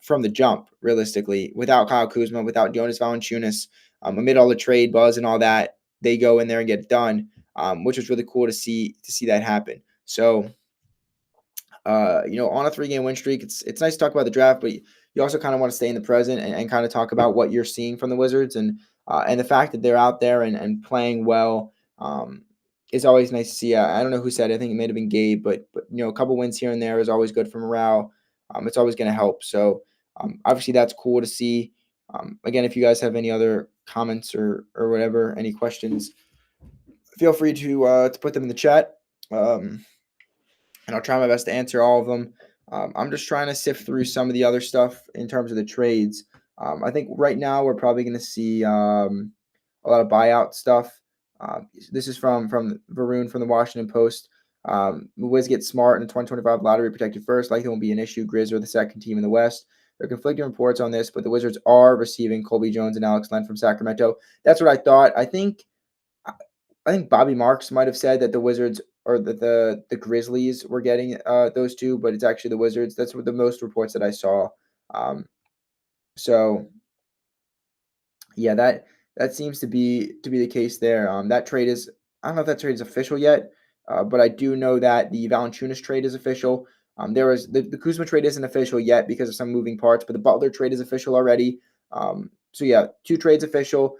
from the jump, realistically, without Kyle Kuzma, without Jonas Valanciunas, amid all the trade buzz and all that. They go in there and get it done, which was really cool to see that happen. So, on a 3-game win streak, it's nice to talk about the draft, but you also kind of want to stay in the present and kind of talk about what you're seeing from the Wizards, and the fact that they're out there and playing well, is always nice to see. I don't know who said it. I think it may have been Gabe, but a couple wins here and there is always good for morale. It's always going to help. So, obviously that's cool to see. Again, if you guys have any other comments or whatever, any questions, feel free to put them in the chat. And I'll try my best to answer all of them. I'm just trying to sift through some of the other stuff in terms of the trades. I think right now we're probably going to see a lot of buyout stuff. This is from Varun from the Washington Post. Wiz gets Smart in the 2025 lottery protected first. Likely won't be an issue. Grizz are the second team in the West. There are conflicting reports on this, but the Wizards are receiving Colby Jones and Alex Len from Sacramento. That's what I thought. I think Bobby Marks might have said that the Wizards or that the Grizzlies were getting those two, but it's actually the Wizards. That's what the most reports that I saw. Um, so yeah, that seems to be the case there. That trade is, I don't know if that trade is official yet, but I do know that the Valanciunas trade is official. There was the Kuzma trade isn't official yet because of some moving parts, but the Butler trade is official already. So yeah, 2 trades official.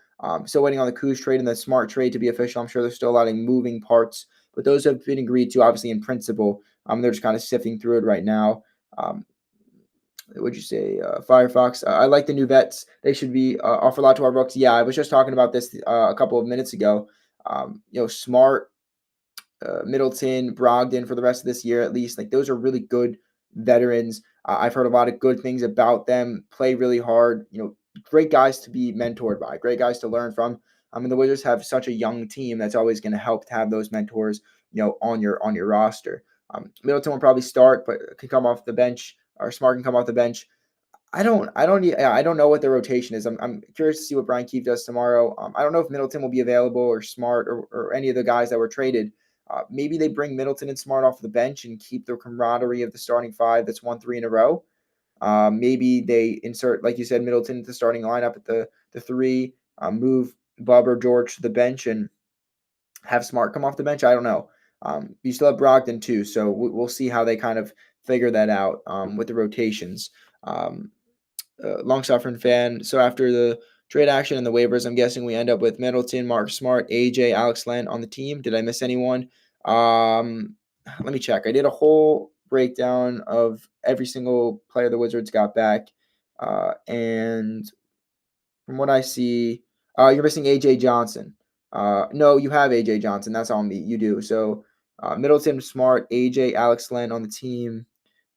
Still waiting on the Kuz trade and the Smart trade to be official. I'm sure there's still a lot of moving parts, but those have been agreed to, obviously, in principle. They're just kind of sifting through it right now. What'd you say, Firefox? I like the new vets. They should be offer a lot to our books. Yeah, I was just talking about this a couple of minutes ago. Smart, Middleton, Brogdon for the rest of this year at least. Like, those are really good veterans. I've heard a lot of good things about them. Play really hard. Great guys to be mentored by. Great guys to learn from. I mean, the Wizards have such a young team that's always going to help to have those mentors, on your roster. Middleton will probably start, but can come off the bench. Or Smart can come off the bench. I don't know what the rotation is. I'm curious to see what Brian Keefe does tomorrow. I don't know if Middleton will be available or Smart or any of the guys that were traded. Maybe they bring Middleton and Smart off the bench and keep the camaraderie of the starting 5 that's won 3 in a row. Maybe they insert, like you said, Middleton into the starting lineup at the 3, move Bub or George to the bench and have Smart come off the bench. I don't know. You still have Brogdon too, so we'll see how they kind of figure that out with the rotations. Long-suffering fan. So after the trade action and the waivers, I'm guessing we end up with Middleton, Mark Smart, AJ, Alex Len on the team. Did I miss anyone? Let me check. I did a whole breakdown of every single player the Wizards got back. And from what I see, you're missing AJ Johnson. No, you have AJ Johnson. That's on me. You do. So Middleton, Smart, AJ, Alex Len on the team.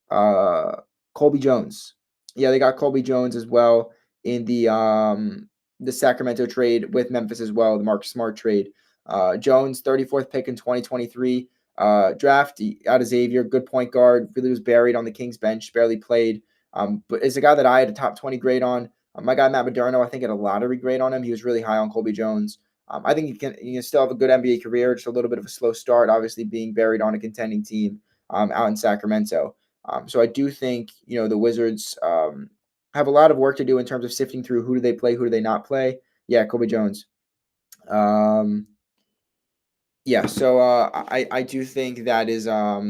Colby Jones. Yeah, they got Colby Jones as well in the Sacramento trade with Memphis as well, the Mark Smart trade. Jones, 34th pick in 2023. Draft out of Xavier, good point guard. Really was buried on the Kings bench, barely played. But is a guy that I had a top 20 grade on. My guy Matt Moderno, I think, had a lottery grade on him. He was really high on Colby Jones. I think he can still have a good NBA career, just a little bit of a slow start, obviously being buried on a contending team out in Sacramento. So I do think, the Wizards have a lot of work to do in terms of sifting through who do they play, who do they not play. Yeah, Colby Jones. Yeah, so I do think that is all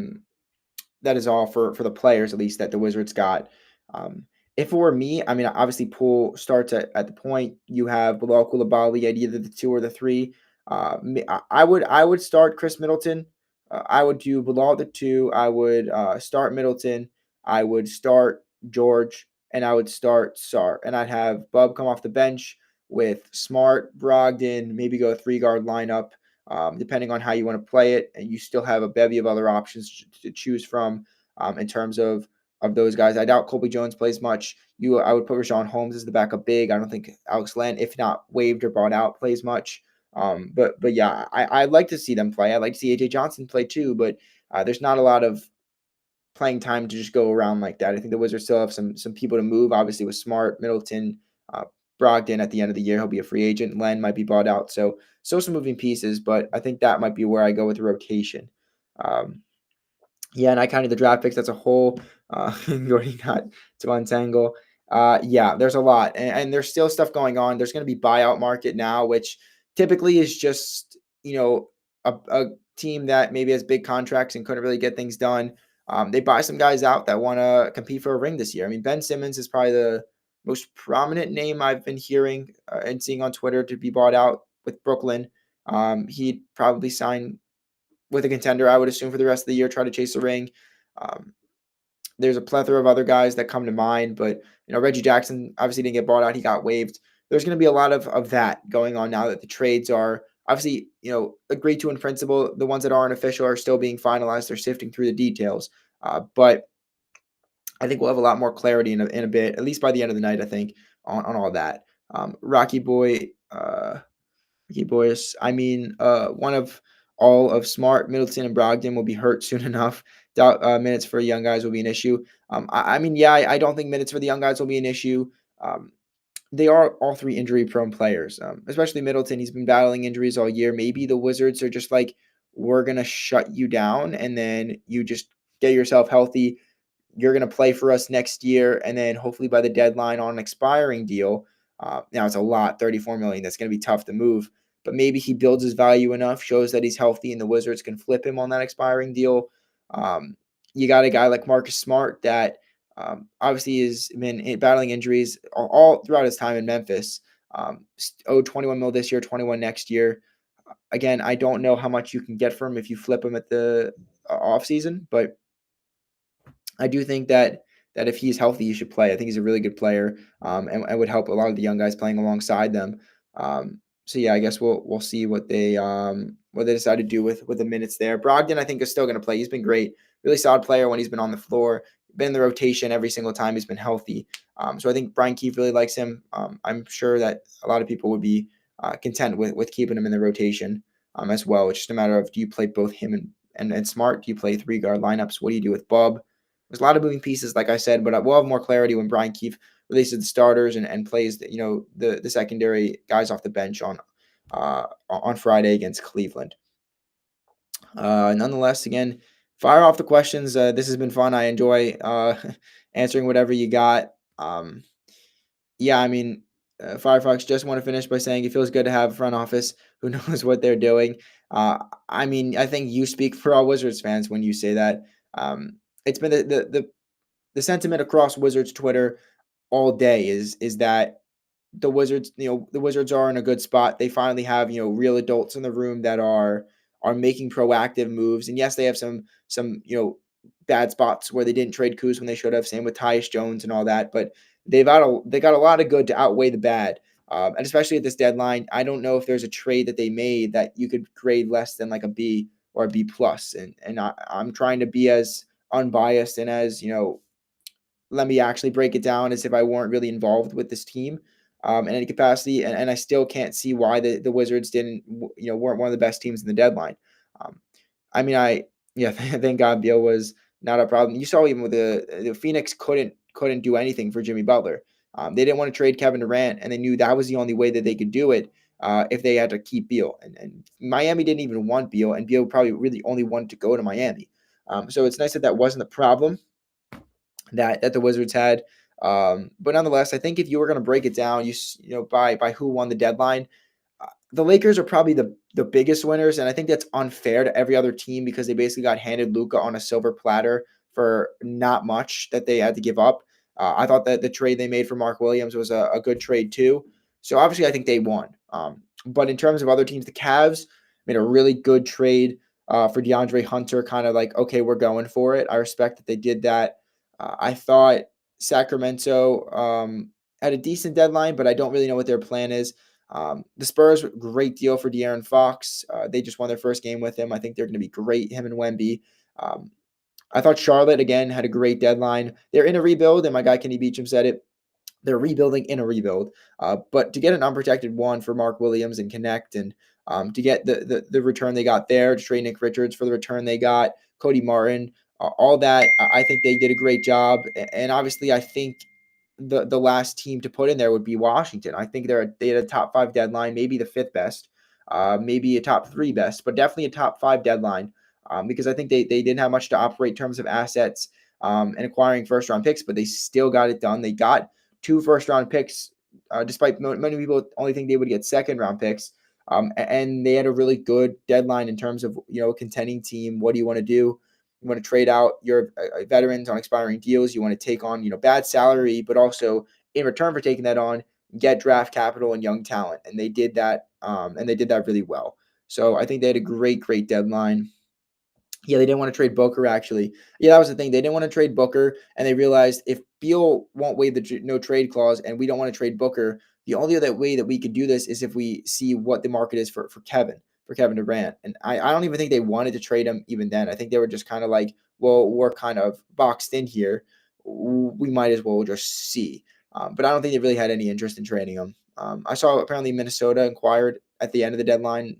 for the players, at least, that the Wizards got. If it were me, I mean, obviously Poole starts at the point. You have Bilal Coulibaly at either the 2 or the 3. I would start Chris Middleton. I would do Bilal at the 2. I would start Middleton. I would start George, and I would start Sar. And I'd have Bub come off the bench with Smart, Brogdon, maybe go a 3-guard lineup, depending on how you want to play it. And you still have a bevy of other options to choose from in terms of those guys. I doubt Colby Jones plays much. I would put Rashawn Holmes as the backup big. I don't think Alex Len, if not waived or bought out, plays much. But yeah, I'd like to see them play. I'd like to see AJ Johnson play too, but there's not a lot of playing time to just go around like that. I think the Wizards still have some people to move. Obviously, with Smart, Middleton, uh, Brogdon at the end of the year, he'll be a free agent. Len might be bought out, so still some moving pieces. But I think that might be where I go with the rotation. Um, yeah, and I counted the draft picks. That's a whole you already got to untangle. Yeah, there's a lot, and there's still stuff going on. There's going to be buyout market now, which typically is just a team that maybe has big contracts and couldn't really get things done. They buy some guys out that want to compete for a ring this year. I mean, Ben Simmons is probably the most prominent name I've been hearing and seeing on Twitter to be bought out with Brooklyn. He'd probably sign with a contender, I would assume, for the rest of the year, try to chase a ring. Um, there's a plethora of other guys that come to mind, but Reggie Jackson obviously didn't get bought out; he got waived. There's going to be a lot of that going on now that the trades are obviously agreed to in principle. The ones that aren't official are still being finalized; they're sifting through the details. But I think we'll have a lot more clarity in a bit, at least by the end of the night. I think on all that. Rocky Boy. Okay, boys. I mean, one of all of Smart, Middleton, and Brogdon will be hurt soon enough. Doubt minutes for young guys will be an issue. I mean, yeah, I don't think minutes for the young guys will be an issue. Um, they are all three injury-prone players, especially Middleton. He's been battling injuries all year. Maybe the Wizards are just like, we're gonna shut you down, and then you just get yourself healthy. You're going to play for us next year, and then hopefully by the deadline on an expiring deal. Now it's a lot, 34 million. That's going to be tough to move, but maybe he builds his value enough, shows that he's healthy, and the Wizards can flip him on that expiring deal. You got a guy like Marcus Smart that obviously has been battling injuries all throughout his time in Memphis. 21 mil this year, 21 next year. Again, I don't know how much you can get from him if you flip him at the offseason, but I do think that if he's healthy, he should play. I think he's a really good player, and would help a lot of the young guys playing alongside them. So yeah, I guess we'll see what they decide to do with the minutes there. Brogdon, I think, is still going to play. He's been great, really solid player when he's been on the floor. Been in the rotation every single time he's been healthy. So I think Brian Keefe really likes him. I'm sure that a lot of people would be content with keeping him in the rotation as well. It's just a matter of, do you play both him and Smart? Do you play 3-guard lineups? What do you do with Bub? There's a lot of moving pieces, like I said, but we'll have more clarity when Brian Keefe releases the starters and plays the secondary guys off the bench on Friday against Cleveland. Nonetheless, again, fire off the questions. This has been fun. I enjoy answering whatever you got. Yeah, I mean, Firefox, just want to finish by saying it feels good to have a front office who knows what they're doing. I mean, I think you speak for all Wizards fans when you say that. It's been the sentiment across Wizards Twitter all day is that the Wizards are in a good spot. They finally have, real adults in the room that are making proactive moves. And yes, they have some bad spots where they didn't trade Kuz when they should have. Same with Tyus Jones and all that. But they got a lot of good to outweigh the bad. And especially at this deadline, I don't know if there's a trade that they made that you could grade less than like a B or a B plus. And I'm trying to be as unbiased and as let me actually break it down as if I weren't really involved with this team in any capacity. And I still can't see why the Wizards weren't one of the best teams in the deadline. Um, I mean, thank God Beal was not a problem. You saw even with the Phoenix couldn't do anything for Jimmy Butler. They didn't want to trade Kevin Durant, and they knew that was the only way that they could do it if they had to keep Beal. And Miami didn't even want Beal, and Beal probably really only wanted to go to Miami. So it's nice that wasn't the problem that the Wizards had. But nonetheless, I think if you were going to break it down, by who won the deadline, the Lakers are probably the biggest winners, and I think that's unfair to every other team because they basically got handed Luka on a silver platter for not much that they had to give up. I thought that the trade they made for Mark Williams was a good trade too. So obviously, I think they won. But in terms of other teams, the Cavs made a really good trade for DeAndre Hunter. Kind of like, okay, we're going for it. I respect that they did that. I thought Sacramento had a decent deadline, but I don't really know what their plan is. The Spurs, great deal for De'Aaron Fox. They just won their first game with him. I think they're going to be great, him and Wemby. I thought Charlotte, again, had a great deadline. They're in a rebuild, and my guy Kenny Beecham said it. They're rebuilding in a rebuild. But to get an unprotected one for Mark Williams and connect and to get the return they got there, to trade Nick Richards for the return they got, Cody Martin, all that. I think they did a great job. And obviously, I think the last team to put in there would be Washington. I think they had a top 5 deadline, maybe the 5th best, maybe a top 3 best, but definitely a top 5 deadline, because I think they didn't have much to operate in terms of assets, and acquiring first round picks, but they still got it done. They got 2 first round picks, despite many people only think they would get second round picks. And they had a really good deadline in terms of, a contending team. What do you want to do? You want to trade out your veterans on expiring deals. You want to take on, bad salary, but also in return for taking that on, get draft capital and young talent. And they did that. And they did that really well. So I think they had a great deadline. Yeah, they didn't want to trade Booker, actually. Yeah, that was the thing. They didn't want to trade Booker, and they realized if Beal won't waive the no trade clause and we don't want to trade Booker, the only other way that we could do this is if we see what the market is for Kevin Durant. And I don't even think they wanted to trade him even then. I think they were just kind of like, well, we're kind of boxed in here. We might as well just see. But I don't think they really had any interest in trading him. I saw apparently Minnesota inquired at the end of the deadline.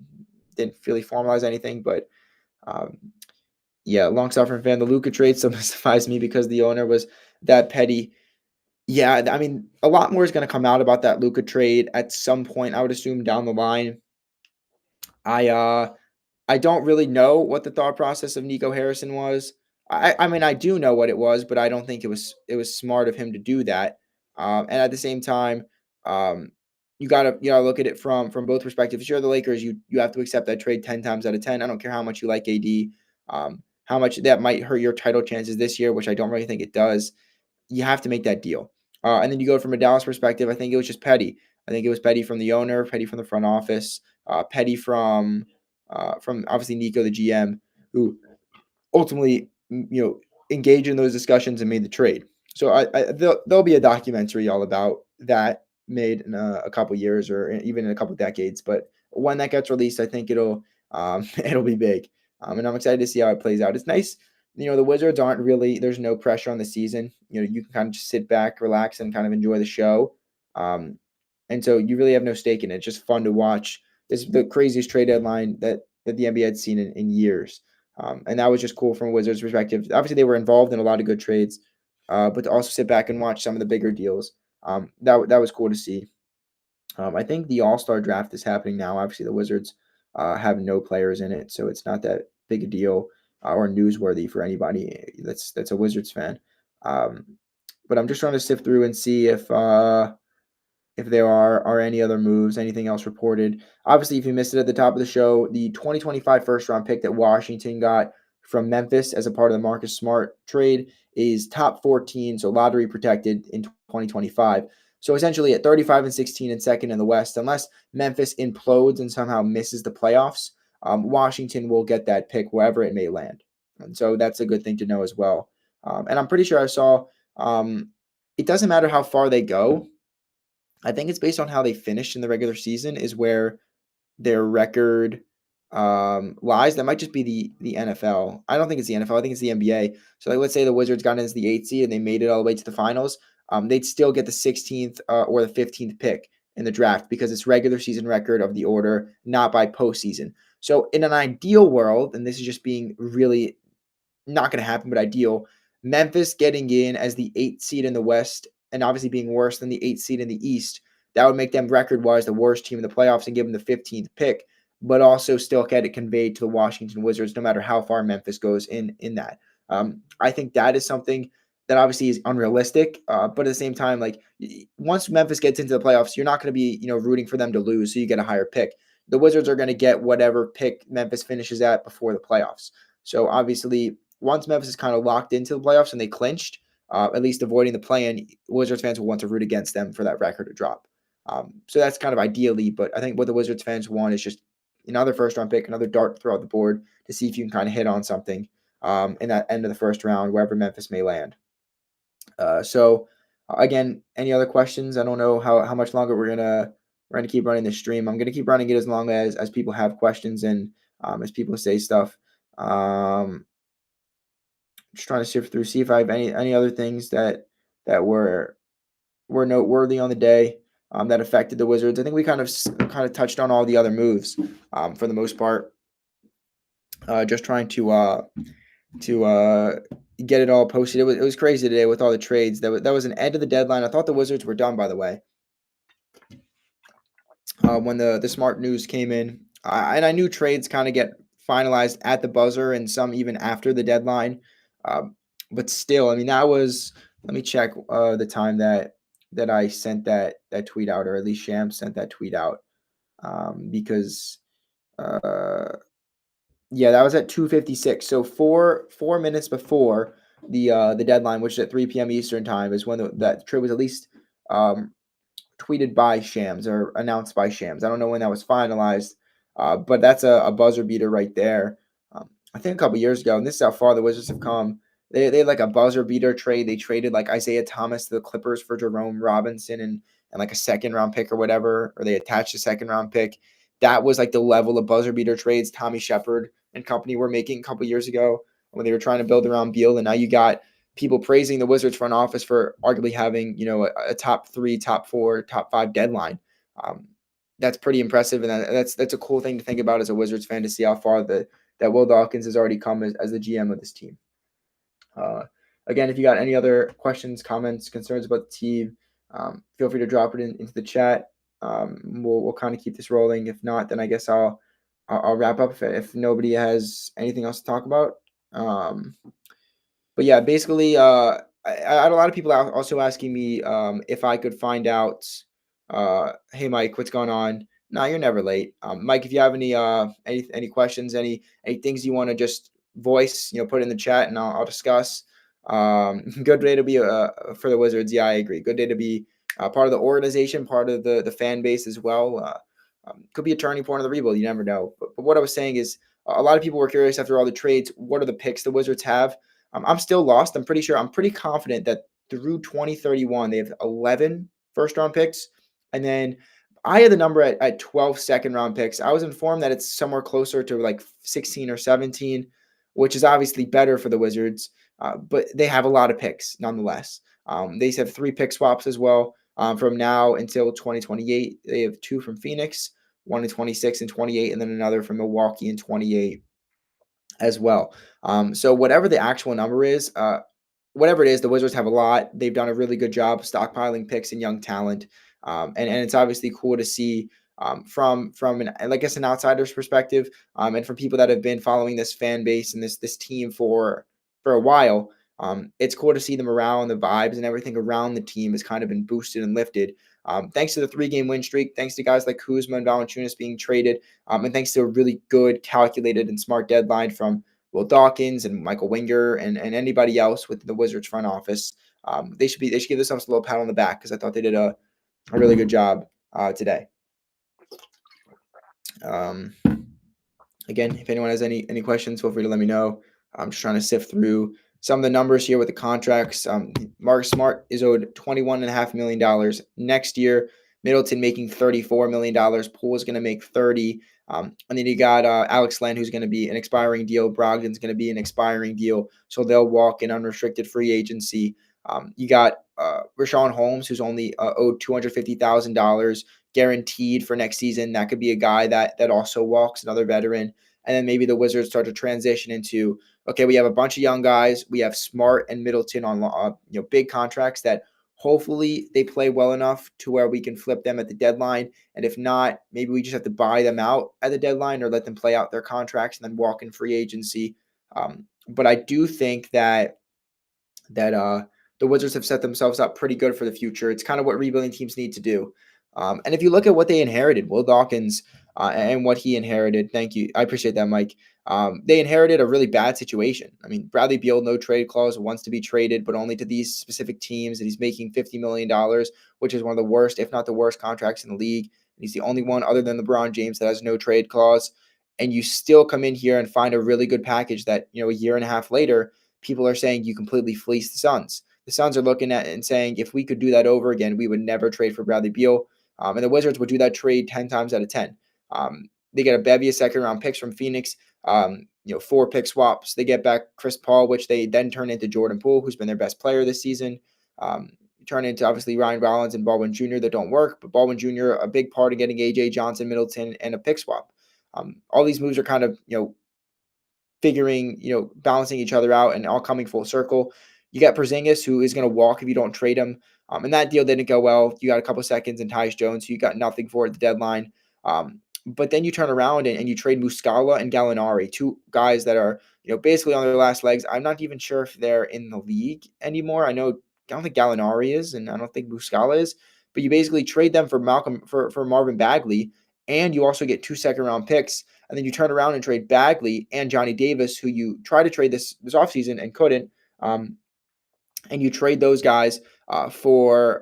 Didn't really formalize anything, but um, yeah, long-suffering fan. The Luka trade still mystifies me because the owner was that petty. Yeah, I mean, a lot more is going to come out about that Luka trade at some point, I would assume, down the line. I uh I don't really know what the thought process of Nico Harrison was. I mean, I do know what it was, but I don't think it was smart of him to do that. And at the same time, um, you gotta look at it from both perspectives. If you're the Lakers, you have to accept that trade 10 times out of 10. I don't care how much you like AD, how much that might hurt your title chances this year, which I don't really think it does. You have to make that deal. And then you go from a Dallas perspective. I think it was just petty. I think it was petty from the owner, petty from the front office, petty from obviously Nico, the GM, who ultimately engaged in those discussions and made the trade. So there'll be a documentary all about that made in a couple years or even in a couple decades. But when that gets released, I think it'll it'll be big. And I'm excited to see how it plays out. It's nice. The Wizards aren't really. There's no pressure on the season. You can kind of just sit back, relax, and kind of enjoy the show. Um, and so you really have no stake in it. It's just fun to watch. This is the craziest trade deadline that the NBA had seen in years. And that was just cool from a Wizards perspective. Obviously, they were involved in a lot of good trades, but to also sit back and watch some of the bigger deals, that was cool to see. I think the All-Star draft is happening now. Obviously, the Wizards have no players in it, so it's not that big a deal or newsworthy for anybody that's a Wizards fan. Um, but I'm just trying to sift through and see if there are any other moves, anything else reported. Obviously, if you missed it at the top of the show, the 2025 first round pick that Washington got from Memphis as a part of the Marcus Smart trade is top 14, so lottery protected in 2025. So essentially at 35 and 16 and second in the West, unless Memphis implodes and somehow misses the playoffs, Washington will get that pick wherever it may land. And so that's a good thing to know as well. And I'm pretty sure I saw it doesn't matter how far they go. I think it's based on how they finished in the regular season is where their record lies. That might just be the NFL. I don't think it's the NFL. I think it's the NBA. So like, let's say the Wizards got in as the 8th seed and they made it all the way to the finals. They'd still get the 16th or the 15th pick in the draft because it's regular season record of the order, not by postseason. So in an ideal world, and this is just being really not going to happen, but ideal. Memphis getting in as the 8th seed in the West and obviously being worse than the 8th seed in the East. That would make them record-wise the worst team in the playoffs and give them the 15th pick, but also still get it conveyed to the Washington Wizards no matter how far Memphis goes in that. I think that is something that obviously is unrealistic, but at the same time, like once Memphis gets into the playoffs, you're not going to be rooting for them to lose, so you get a higher pick. The Wizards are going to get whatever pick Memphis finishes at before the playoffs. So obviously, once Memphis is kind of locked into the playoffs and they clinched, at least avoiding the play-in, Wizards fans will want to root against them for that record to drop. So that's kind of ideally, but I think what the Wizards fans want is just another first-round pick, another dart throughout the board to see if you can kind of hit on something in that end of the first round, wherever Memphis may land. So again, any other questions? I don't know how much longer we're gonna keep running this stream. I'm gonna keep running it as long as people have questions and as people say stuff. Just trying to sift through, see if I have any other things that were noteworthy on the day. that affected the Wizards. I think we kind of touched on all the other moves for the most part. Just trying to get it all posted. It was crazy today with all the trades. That was an end of the deadline. I thought the Wizards were done, by the way, when the Smart news came in. And I knew trades kind of get finalized at the buzzer and some even after the deadline. But still, I mean, that was. Let me check the time that I sent that tweet out, or at least Sham sent that tweet out, because yeah, that was at 2:56. So four minutes before the deadline, which is at 3 p.m. Eastern time, is when that trade was at least um, tweeted by Shams or announced by Shams. I don't know when that was finalized, but that's a buzzer beater right there. I think a couple years ago, and this is how far the Wizards have come. They had like a buzzer beater trade. They traded like Isaiah Thomas to the Clippers for Jerome Robinson and like a second round pick or whatever, or they attached a second round pick. That was like the level of buzzer beater trades Tommy Shepard and company were making a couple years ago when they were trying to build around Beal. And now you got people praising the Wizards front office for arguably having, a top 3, top 4, top 5 deadline. That's pretty impressive, and that's a cool thing to think about as a Wizards fan, to see how far that Will Dawkins has already come as the GM of this team. Again, if you got any other questions, comments, concerns about the team, feel free to drop it into the chat. We'll kind of keep this rolling. If not, then I guess I'll wrap up if nobody has anything else to talk about. But yeah, basically, I had a lot of people also asking me if I could find out, hey Mike, what's going on? No, you're never late. Mike, if you have any questions, any things you want to just voice, put in the chat and I'll discuss. Good day to be for the Wizards. Yeah, I agree. Good day to be part of the organization, part of the fan base as well. Could be a turning point of the rebuild. You never know. But what I was saying is, a lot of people were curious after all the trades. What are the picks the Wizards have? I'm still lost. I'm pretty confident that through 2031, they have 11 first round picks. And then I had the number at 12 second round picks. I was informed that it's somewhere closer to like 16 or 17, which is obviously better for the Wizards. But they have a lot of picks nonetheless. They have 3 pick swaps as well from now until 2028. They have 2 from Phoenix, 1 in 26 and 28, and then another from Milwaukee in 28 as well. So whatever the actual number is, whatever it is, the Wizards have a lot. They've done a really good job stockpiling picks and young talent, and it's obviously cool to see from I guess an outsider's perspective, and from people that have been following this fan base and this team for a while. It's cool to see the morale and the vibes and everything around the team has kind of been boosted and lifted. Thanks to the 3-game win streak, thanks to guys like Kuzma and Valanciunas being traded, and thanks to a really good, calculated, and smart deadline from Will Dawkins and Michael Winger and anybody else with the Wizards front office. They should give themselves a little pat on the back, because I thought they did a really good job today. Again, if anyone has any questions, feel free to let me know. I'm just trying to sift through some of the numbers here with the contracts. Marcus Smart is owed $21.5 million next year. Middleton making $34 million. Poole is going to make $30. And then you got Alex Len, who's going to be an expiring deal. Brogdon's going to be an expiring deal. So they'll walk in unrestricted free agency. You got Rashawn Holmes, who's only owed $250,000 guaranteed for next season. That could be a guy that also walks, another veteran. And then maybe the Wizards start to transition into, okay, we have a bunch of young guys. We have Smart and Middleton on big contracts that hopefully they play well enough to where we can flip them at the deadline. And if not, maybe we just have to buy them out at the deadline or let them play out their contracts and then walk in free agency. But I do think that the Wizards have set themselves up pretty good for the future. It's kind of what rebuilding teams need to do. And if you look at what they inherited, Will Dawkins and what he inherited, thank you. I appreciate that, Mike. They inherited a really bad situation. I mean, Bradley Beal, no trade clause, wants to be traded, but only to these specific teams. And he's making $50 million, which is one of the worst, if not the worst, contracts in the league. And he's the only one other than LeBron James that has no trade clause. And you still come in here and find a really good package that, a year and a half later, people are saying you completely fleeced the Suns. The Suns are looking at it and saying, if we could do that over again, we would never trade for Bradley Beal. And the Wizards would do that trade 10 times out of 10. They get a bevy of second-round picks from Phoenix, 4 pick swaps. They get back Chris Paul, which they then turn into Jordan Poole, who's been their best player this season. turn into obviously Ryan Rollins and Baldwin Jr. that don't work, but Baldwin Jr. a big part of getting AJ Johnson, Middleton, and a pick swap. All these moves are kind of figuring, balancing each other out and all coming full circle. You got Porzingis, who is going to walk if you don't trade him. And that deal didn't go well. You got a couple seconds and Tyus Jones, who you got nothing for at the deadline. But then you turn around and you trade Muscala and Gallinari, two guys that are, basically on their last legs. I'm not even sure if they're in the league anymore. I don't think Gallinari is, and I don't think Muscala is. But you basically trade them for Marvin Bagley, and you also get 2 second-round picks. And then you turn around and trade Bagley and Johnny Davis, who you tried to trade this offseason and couldn't. And you trade those guys for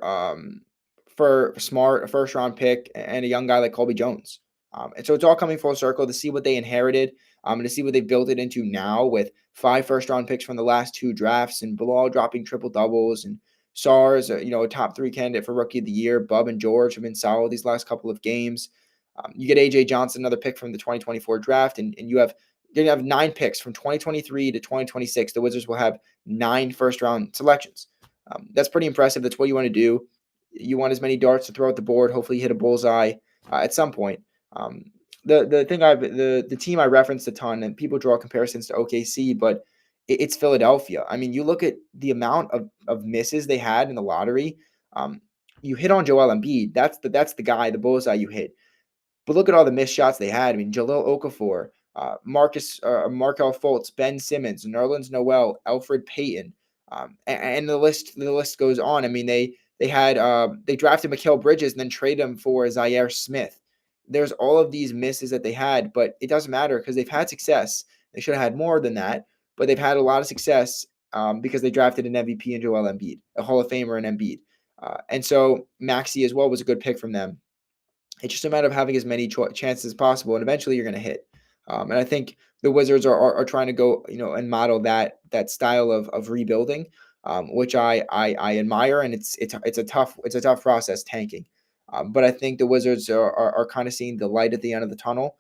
Smart, a first-round pick, and a young guy like Colby Jones. And so it's all coming full circle to see what they inherited and to see what they built it into now with 5 first-round picks from the last 2 drafts and Bilal dropping triple-doubles and SARS, a top 3 candidate for Rookie of the Year. Bub and George have been solid these last couple of games. You get AJ Johnson, another pick from the 2024 draft, and you're going to have 9 picks from 2023 to 2026. The Wizards will have 9 first-round selections. That's pretty impressive. That's what you want to do. You want as many darts to throw at the board. Hopefully, you hit a bullseye at some point. The team I referenced a ton, and people draw comparisons to OKC, but it's Philadelphia. I mean, you look at the amount of misses they had in the lottery. You hit on Joel Embiid. That's the guy, the bullseye you hit. But look at all the missed shots they had. I mean, Jahlil Okafor, Markelle Fultz, Ben Simmons, Nerlens Noel, Alfred Payton, and the list goes on. I mean, they drafted Mikal Bridges and then traded him for Zaire Smith. There's all of these misses that they had, but it doesn't matter because they've had success. They should have had more than that, but they've had a lot of success because they drafted an MVP in Joel Embiid, a Hall of Famer in Embiid. And so Maxey as well was a good pick from them. It's just a matter of having as many chances as possible, and eventually you're going to hit. And I think the Wizards are trying to go, and model that style of rebuilding, which I admire, and it's a tough process, tanking. But I think the Wizards are kind of seeing the light at the end of the tunnel.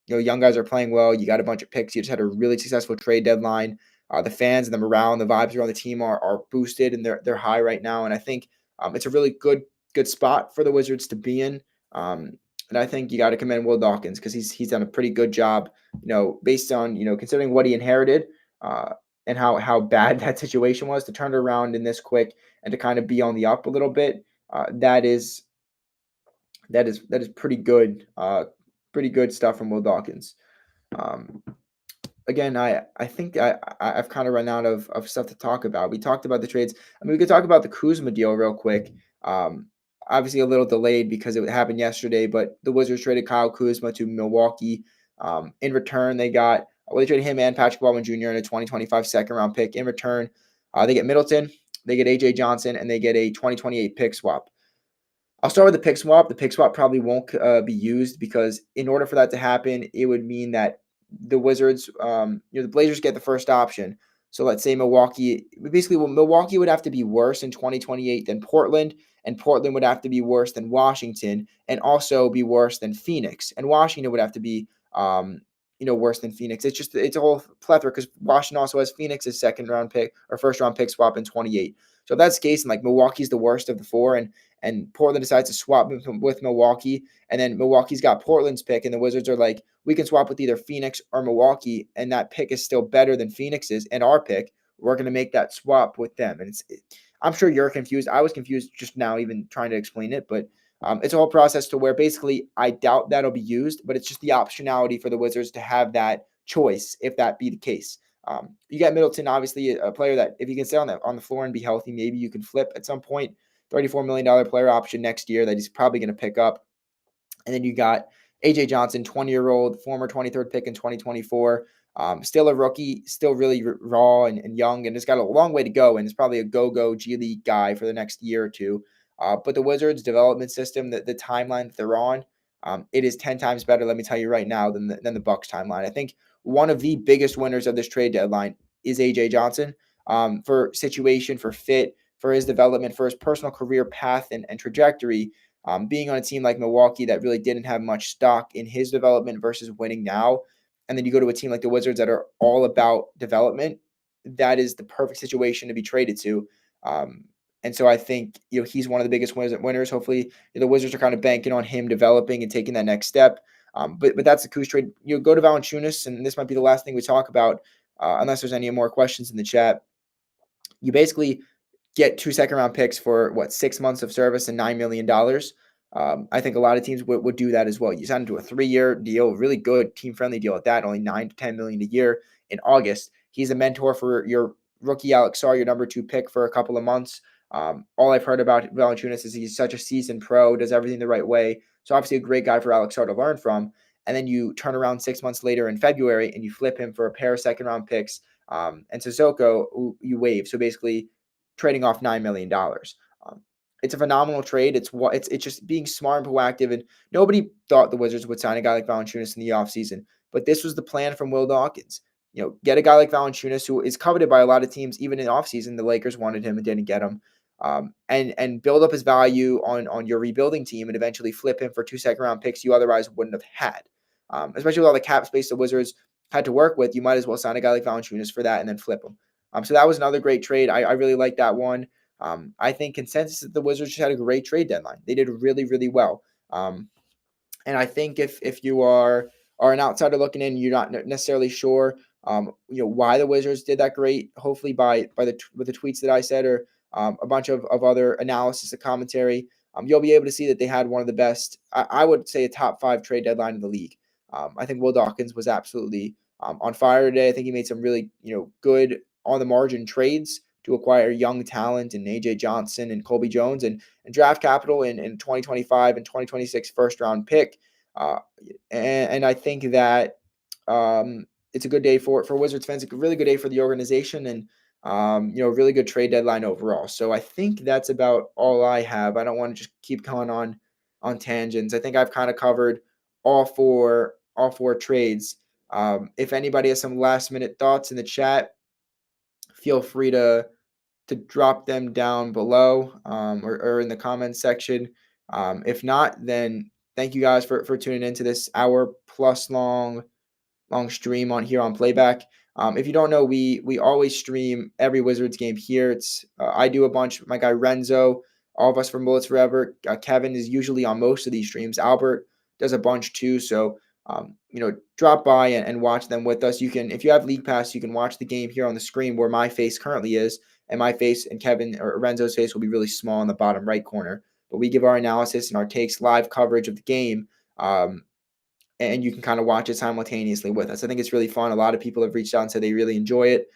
Young guys are playing well. You got a bunch of picks. You just had a really successful trade deadline. The fans and the morale and the vibes around the team are boosted, and they're high right now. And I think it's a really good spot for the Wizards to be in. And I think you got to commend Will Dawkins because he's done a pretty good job, based on, considering what he inherited and how bad that situation was, to turn it around in this quick and to kind of be on the up a little bit. That is pretty good stuff from Will Dawkins. Again, I think I've kind of run out of stuff to talk about. We talked about the trades. I mean, we could talk about the Kuzma deal real quick. Obviously a little delayed because it happened yesterday, but the Wizards traded Kyle Kuzma to Milwaukee. In return, they traded him and Patrick Baldwin Jr. in a 2025 second-round pick. In return, they get Middleton, they get AJ Johnson, and they get a 2028 pick swap. I'll start with the pick swap. The pick swap probably won't be used because in order for that to happen, it would mean that the Wizards, the Blazers get the first option. So let's say Milwaukee would have to be worse in 2028 than Portland, and Portland would have to be worse than Washington, and also be worse than Phoenix, and Washington would have to be, worse than Phoenix. It's a whole plethora because Washington also has Phoenix's second round pick or first round pick swap in 28. So if that's the case, and like Milwaukee's the worst of the 4, and Portland decides to swap with Milwaukee, and then Milwaukee's got Portland's pick, and the Wizards are like, we can swap with either Phoenix or Milwaukee, and that pick is still better than Phoenix's and our pick. We're going to make that swap with them. And I'm sure you're confused. I was confused just now even trying to explain it, but it's a whole process to where basically I doubt that'll be used, but it's just the optionality for the Wizards to have that choice if that be the case. You got Middleton, obviously a player that if you can stay on the floor and be healthy, maybe you can flip at some point. $34 million player option next year that he's probably going to pick up. And then you got AJ Johnson, 20-year-old, former 23rd pick in 2024. Still a rookie, still really raw and young, and has got a long way to go, and is probably a go-go G League guy for the next year or two. But the Wizards development system, the timeline that they're on, it is 10 times better, let me tell you right now, than the Bucks timeline. I think one of the biggest winners of this trade deadline is AJ Johnson, for situation, for fit, for his development, for his personal career path and trajectory. Being on a team like Milwaukee that really didn't have much stock in his development versus winning now, and then you go to a team like the Wizards that are all about development, that is the perfect situation to be traded to. And so I think he's one of the biggest winners. Hopefully, the Wizards are kind of banking on him developing and taking that next step. But that's the Kuz trade. Go to Valanciunas, and this might be the last thing we talk about, unless there's any more questions in the chat. You basically get 2 second-round picks for, 6 months of service and $9 million. I think a lot of teams would do that as well. You sign him to a 3-year deal, really good team-friendly deal at that, only $9 to $10 million a year in August. He's a mentor for your rookie Alex Sarr, your number 2 pick, for a couple of months. All I've heard about Valanciunas is he's such a seasoned pro, does everything the right way. So obviously a great guy for Alex Sarr to learn from. And then you turn around 6 months later in February and you flip him for a pair of second-round picks. And Sissoko, who you waive. So basically trading off $9 million. It's a phenomenal trade. It's just being smart and proactive. And nobody thought the Wizards would sign a guy like Valanciunas in the offseason. But this was the plan from Will Dawkins. Get a guy like Valanciunas, who is coveted by a lot of teams, even in offseason. The Lakers wanted him and didn't get him. And build up his value on your rebuilding team and eventually flip him for 2 second-round picks you otherwise wouldn't have had. Especially with all the cap space the Wizards had to work with, you might as well sign a guy like Valanciunas for that and then flip him. So that was another great trade. I really like that one. I think consensus that the Wizards just had a great trade deadline. They did really, really well. And I think if you are an outsider looking in, you're not necessarily sure, why the Wizards did that great. Hopefully with the tweets that I said, or a bunch of other analysis and commentary, you'll be able to see that they had one of the best. I would say a top 5 trade deadline in the league. I think Will Dawkins was absolutely on fire today. I think he made some really good on the margin trades to acquire young talent and AJ Johnson and Colby Jones and draft capital in 2025 and 2026 first round pick. And I think that it's a good day for Wizards fans, a really good day for the organization, and really good trade deadline overall. So I think that's about all I have. I don't want to just keep going on tangents. I think I've kind of covered all four trades. If anybody has some last minute thoughts in the chat, feel free to drop them down below, or in the comments section. If not, then thank you guys for tuning into this hour plus long stream on Playback. If you don't know, we always stream every Wizards game here. It's I do a bunch. My guy Renzo, all of us from Bullets Forever. Kevin is usually on most of these streams. Albert does a bunch too. So drop by and watch them with us. You can, if you have League Pass, you can watch the game here on the screen where my face currently is, and my face and Kevin or Renzo's face will be really small in the bottom right corner. But we give our analysis and our takes, live coverage of the game. And you can kind of watch it simultaneously with us. I think it's really fun. A lot of people have reached out and said they really enjoy it.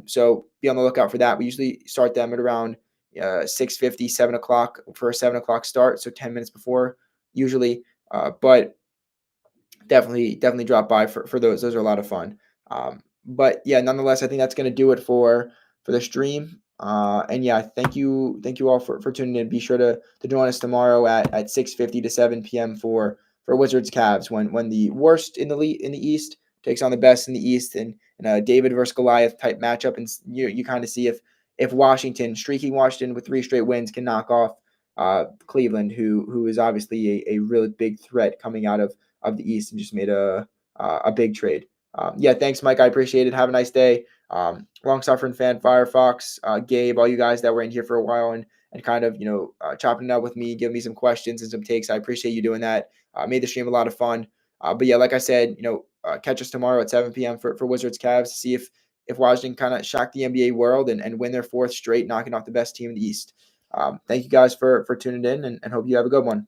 So be on the lookout for that. We usually start them at around 6:50, 7 o'clock for a 7 o'clock start. So 10 minutes before usually. But definitely drop by for those. Those are a lot of fun. But yeah, nonetheless, I think that's going to do it for the stream. And yeah, thank you all for tuning in. Be sure to join us tomorrow at 6:50 to 7 p.m. for Wizards Cavs when the worst in the East takes on the best in the East, and a David versus Goliath type matchup. And you kind of see if Washington, streaking Washington with 3 straight wins, can knock off Cleveland, who is obviously a really big threat coming out of the East and just made a big trade. Yeah, thanks, Mike. I appreciate it. Have a nice day. Long suffering fan, Firefox, Gabe, all you guys that were in here for a while and kind of chopping it up with me, giving me some questions and some takes. I appreciate you doing that. Made the stream a lot of fun. But yeah, like I said, catch us tomorrow at 7 p.m. for Wizards Cavs to see if Washington kind of shock the NBA world and win their 4th straight, knocking off the best team in the East. Thank you guys for tuning in, and hope you have a good one.